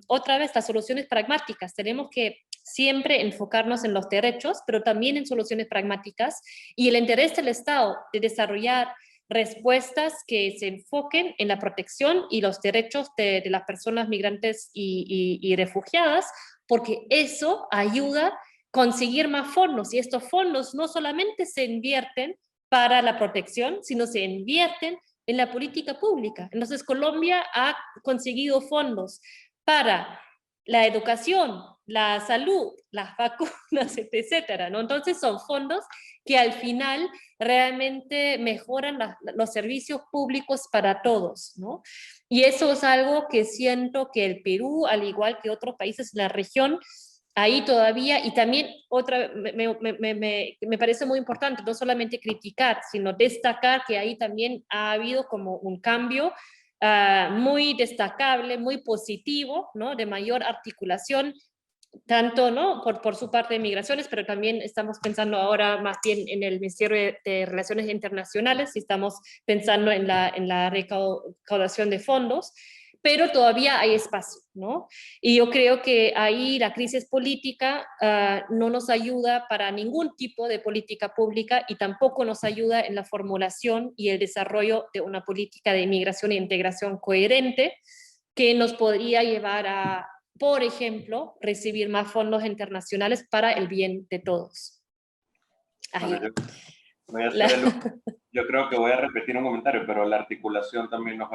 Otra vez, las soluciones pragmáticas. Tenemos que siempre enfocarnos en los derechos, pero también en soluciones pragmáticas, y el interés del Estado de desarrollar respuestas que se enfoquen en la protección y los derechos de las personas migrantes y refugiadas, porque eso ayuda a conseguir más fondos, y estos fondos no solamente se invierten para la protección, sino se invierten en la política pública. Entonces, Colombia ha conseguido fondos para la educación, la salud, las vacunas, etcétera, ¿no? Entonces, son fondos que al final realmente mejoran los servicios públicos para todos, ¿no? Y eso es algo que siento que el Perú, al igual que otros países en la región, ahí todavía, y también me parece muy importante no solamente criticar, sino destacar que ahí también ha habido como un cambio muy destacable, muy positivo, ¿no? De mayor articulación, tanto, ¿no? por su parte de migraciones, pero también estamos pensando ahora más bien en el Ministerio de Relaciones Internacionales, y estamos pensando en la recaudación de fondos, pero todavía hay espacio, ¿no? Y yo creo que ahí la crisis política no nos ayuda para ningún tipo de política pública, y tampoco nos ayuda en la formulación y el desarrollo de una política de inmigración e integración coherente que nos podría llevar a, por ejemplo, recibir más fondos internacionales para el bien de todos. Bueno, yo creo que voy a repetir un comentario, pero la articulación también nos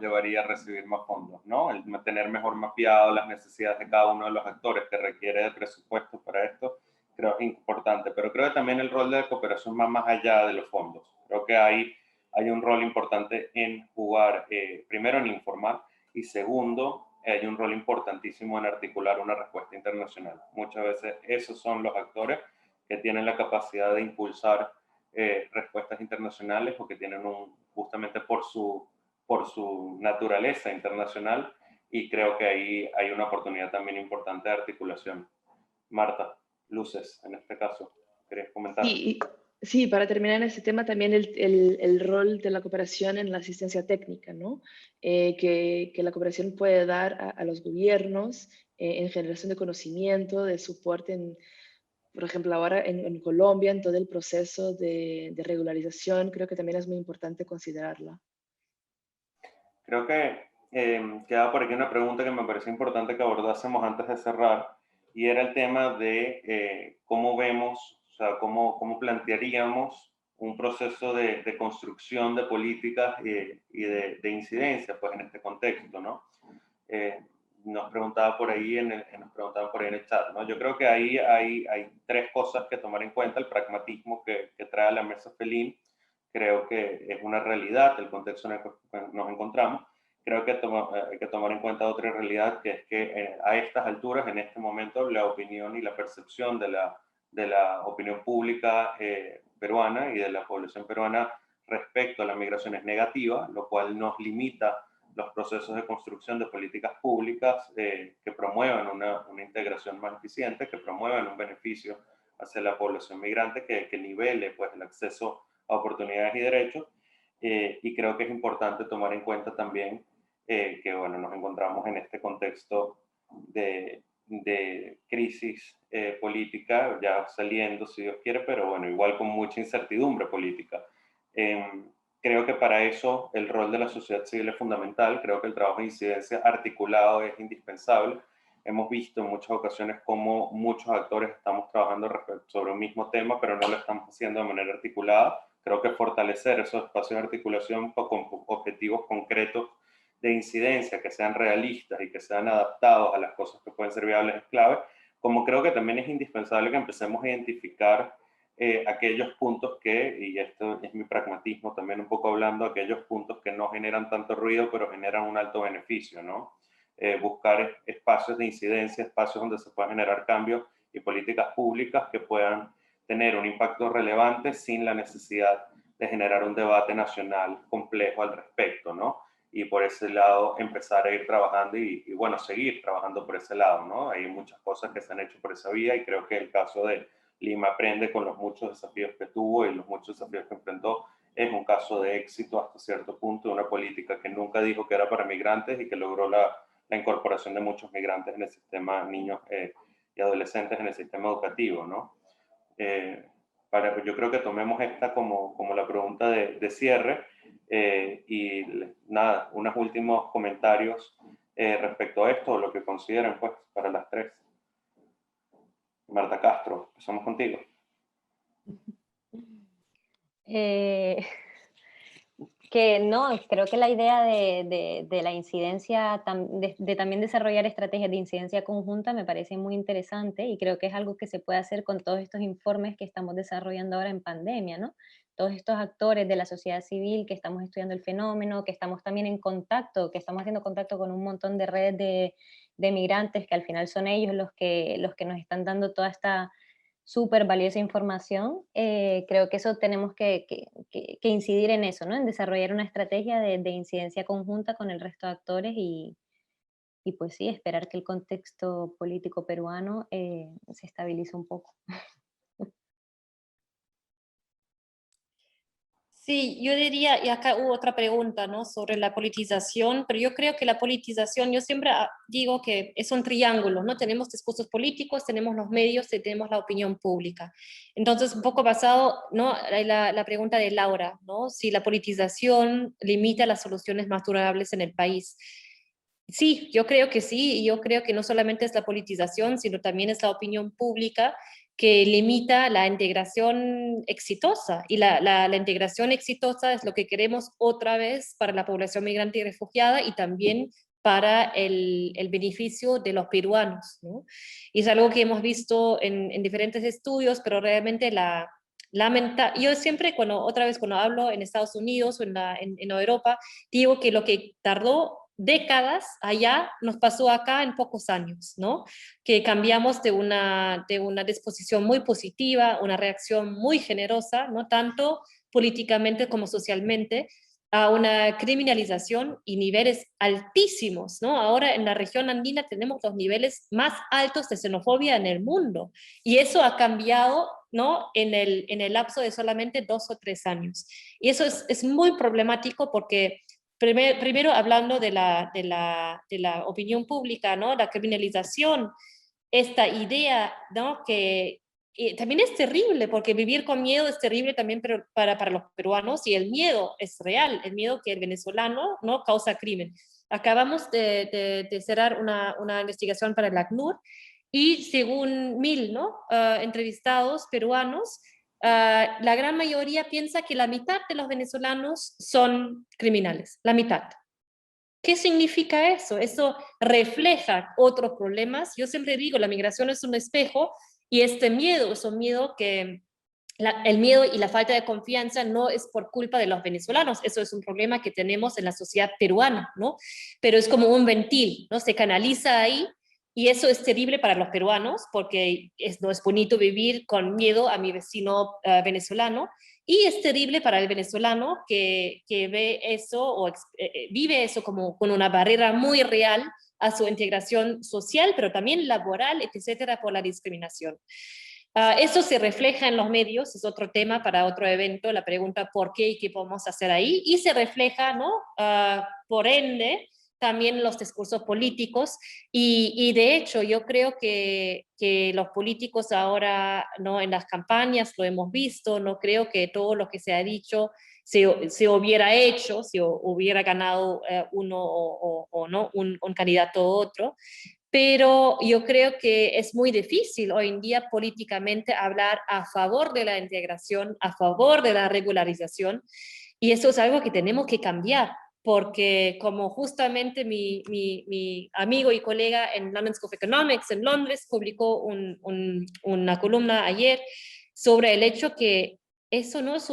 llevaría a recibir más fondos, ¿no? El tener mejor mapeado las necesidades de cada uno de los actores que requiere de presupuesto para esto, creo que es importante. Pero creo que también el rol de la cooperación va más allá de los fondos. Creo que hay un rol importante en jugar, primero en informar, y segundo, hay un rol importantísimo en articular una respuesta internacional. Muchas veces esos son los actores que tienen la capacidad de impulsar respuestas internacionales, o que tienen justamente por su naturaleza internacional, y creo que ahí hay una oportunidad también importante de articulación. Marta, luces en este caso, ¿querías comentar? Sí, para terminar en este tema, también el rol de la cooperación en la asistencia técnica, ¿no? Que la cooperación puede dar a los gobiernos en generación de conocimiento, de soporte por ejemplo, ahora en Colombia, en todo el proceso de regularización, creo que también es muy importante considerarla. Creo que queda por aquí una pregunta que me parece importante que abordásemos antes de cerrar, y era el tema de cómo vemos, o sea, cómo plantearíamos un proceso de construcción de políticas y de incidencia, pues, en este contexto, ¿no? Nos preguntaban por ahí en el chat, ¿no? Yo creo que ahí hay tres cosas que tomar en cuenta. El pragmatismo que trae a la mesa Felín, creo que es una realidad el contexto en el que nos encontramos. Creo que hay que tomar en cuenta otra realidad, que es que a estas alturas, en este momento, la opinión y la percepción de la opinión pública peruana y de la población peruana respecto a la migración es negativa, lo cual nos limita los procesos de construcción de políticas públicas que promuevan una integración más eficiente, que promuevan un beneficio hacia la población migrante que nivele pues, el acceso a oportunidades y derechos. Y creo que es importante tomar en cuenta también que bueno, nos encontramos en este contexto de crisis política, ya saliendo, si Dios quiere, pero bueno, igual con mucha incertidumbre política. Creo que para eso el rol de la sociedad civil es fundamental. Creo que el trabajo de incidencia articulado es indispensable. Hemos visto en muchas ocasiones cómo muchos actores estamos trabajando sobre un mismo tema, pero no lo estamos haciendo de manera articulada. Creo que fortalecer esos espacios de articulación con objetivos concretos de incidencia, que sean realistas y que sean adaptados a las cosas que pueden ser viables es clave, como creo que también es indispensable que empecemos a identificar aquellos puntos que, y esto es mi pragmatismo también un poco hablando, aquellos puntos que no generan tanto ruido, pero generan un alto beneficio, ¿no? Buscar espacios de incidencia, espacios donde se puedan generar cambios y políticas públicas que puedan tener un impacto relevante sin la necesidad de generar un debate nacional complejo al respecto, ¿no? Y por ese lado empezar a ir trabajando y bueno, seguir trabajando por ese lado, ¿no? Hay muchas cosas que se han hecho por esa vía y creo que el caso de Lima Aprende, con los muchos desafíos que tuvo y los muchos desafíos que enfrentó, es un caso de éxito hasta cierto punto de una política que nunca dijo que era para migrantes y que logró la incorporación de muchos migrantes en el sistema, niños y adolescentes en el sistema educativo, ¿no? Yo creo que tomemos esta como la pregunta de cierre y nada, unos últimos comentarios respecto a esto, lo que consideren pues para las tres. Marta Castro, empezamos contigo. Que no, creo que la idea de la incidencia, de también desarrollar estrategias de incidencia conjunta me parece muy interesante y creo que es algo que se puede hacer con todos estos informes que estamos desarrollando ahora en pandemia, ¿no? Todos estos actores de la sociedad civil que estamos estudiando el fenómeno, que estamos también en contacto, que estamos haciendo contacto con un montón de redes de migrantes, que al final son ellos los que nos están dando toda esta súper valiosa información. Creo que eso tenemos que incidir en eso, ¿no? En desarrollar una estrategia de incidencia conjunta con el resto de actores y pues sí, esperar que el contexto político peruano se estabilice un poco. Sí, yo diría, y acá hubo otra pregunta, ¿no? Sobre la politización, pero yo creo que la politización, yo siempre digo que es un triángulo, ¿no? Tenemos discursos políticos, tenemos los medios y tenemos la opinión pública. Entonces, un poco basado, ¿no? La pregunta de Laura, ¿no? Si la politización limita las soluciones más durables en el país. Sí, yo creo que sí, y yo creo que no solamente es la politización, sino también es la opinión pública que limita la integración exitosa. Y la integración exitosa es lo que queremos otra vez para la población migrante y refugiada y también para el beneficio de los peruanos, ¿no? Y es algo que hemos visto en diferentes estudios, pero realmente yo siempre, cuando hablo en Estados Unidos o en Europa, digo que lo que tardó décadas allá nos pasó acá en pocos años, ¿no? Que cambiamos de una disposición muy positiva, una reacción muy generosa, no tanto políticamente como socialmente, a una criminalización y niveles altísimos, ¿no? Ahora en la región andina tenemos los niveles más altos de xenofobia en el mundo y eso ha cambiado, ¿no? En el lapso de solamente 2 o 3 años. Y eso es muy problemático porque primero hablando de la opinión pública, ¿no? La criminalización, esta idea, ¿no? Que también es terrible, porque vivir con miedo es terrible también para los peruanos, y el miedo es real, el miedo que el venezolano, ¿no? Causa crimen. Acabamos de cerrar una investigación para el ACNUR, y según 1000, ¿no? Entrevistados peruanos, la gran mayoría piensa que la mitad de los venezolanos son criminales, la mitad. ¿Qué significa eso? Eso refleja otros problemas. Yo siempre digo, la migración es un espejo, y este miedo es un miedo que el miedo y la falta de confianza no es por culpa de los venezolanos, eso es un problema que tenemos en la sociedad peruana, ¿no? Pero es como un ventil, ¿no? Se canaliza ahí, y eso es terrible para los peruanos, porque no es bonito vivir con miedo a mi vecino venezolano, y es terrible para el venezolano que ve eso o vive eso como con una barrera muy real a su integración social, pero también laboral, etcétera, por la discriminación. Eso se refleja en los medios, es otro tema para otro evento, la pregunta por qué y qué podemos hacer ahí, y se refleja, ¿no? Por ende, también en los discursos políticos, y de hecho yo creo que los políticos ahora, ¿no? En las campañas lo hemos visto, no creo que todo lo que se ha dicho se hubiera hecho, si hubiera ganado uno o no, un candidato u otro, pero yo creo que es muy difícil hoy en día políticamente hablar a favor de la integración, a favor de la regularización, y eso es algo que tenemos que cambiar, porque como justamente mi amigo y colega en London School of Economics en Londres publicó una columna ayer sobre el hecho que eso no es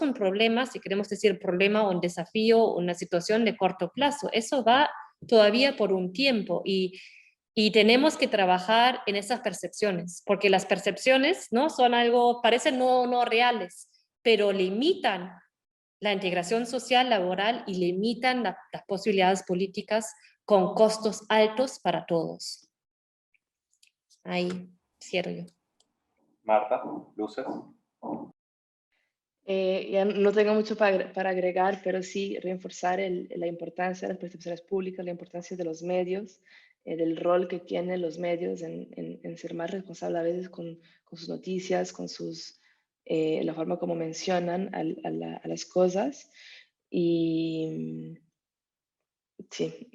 un problema, si queremos decir problema o un desafío, una situación de corto plazo, eso va todavía por un tiempo, y tenemos que trabajar en esas percepciones, porque las percepciones, ¿no? Son algo, parecen no reales, pero limitan la integración social, laboral, y limitan las posibilidades políticas con costos altos para todos. Ahí cierro yo. Marta, luces. Ya no tengo mucho para agregar, pero sí reforzar la importancia de las percepciones públicas, la importancia de los medios, del rol que tienen los medios en ser más responsables a veces con sus noticias, con la forma como mencionan a las cosas. Y sí.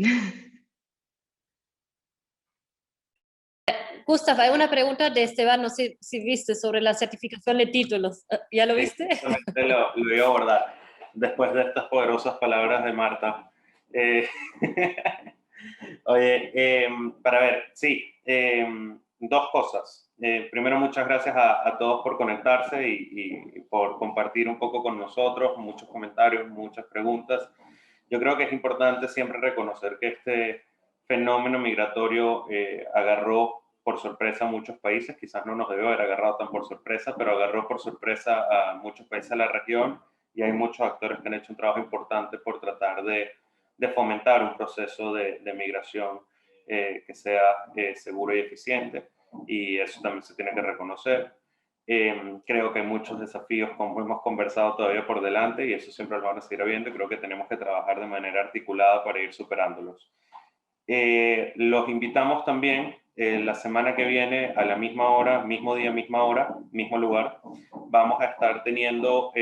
Gustav, hay una pregunta de Esteban, no sé si viste, sobre la certificación de títulos. ¿Ya lo viste? Sí, lo iba a abordar después de estas poderosas palabras de Marta. Oye, para ver, sí, dos cosas. Primero, muchas gracias a todos por conectarse y por compartir un poco con nosotros, muchos comentarios, muchas preguntas. Yo creo que es importante siempre reconocer que este fenómeno migratorio agarró por sorpresa a muchos países, quizás no nos debió haber agarrado tan por sorpresa, pero agarró por sorpresa a muchos países de la región, y hay muchos actores que han hecho un trabajo importante por tratar de fomentar un proceso de migración que sea seguro y eficiente, y eso también se tiene que reconocer. Creo que hay muchos desafíos, como hemos conversado, todavía por delante, y eso siempre lo van a seguir habiendo. Creo que tenemos que trabajar de manera articulada para ir superándolos. Los invitamos también la semana que viene a la misma hora, mismo día, misma hora, mismo lugar. Vamos a estar teniendo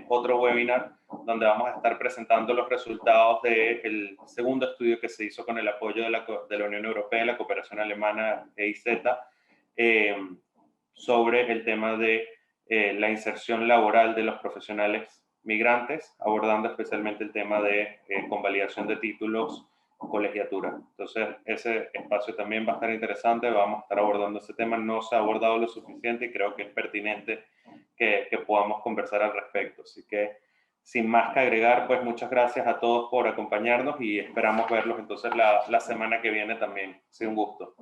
otro webinar donde vamos a estar presentando los resultados del segundo estudio que se hizo con el apoyo de la Unión Europea, la cooperación alemana EIZ, sobre el tema de la inserción laboral de los profesionales migrantes, abordando especialmente el tema de convalidación de títulos, colegiatura. Entonces, ese espacio también va a estar interesante, vamos a estar abordando ese tema, no se ha abordado lo suficiente y creo que es pertinente que podamos conversar al respecto. Así que, sin más que agregar, pues muchas gracias a todos por acompañarnos y esperamos verlos entonces la semana que viene también. Ha sido un gusto.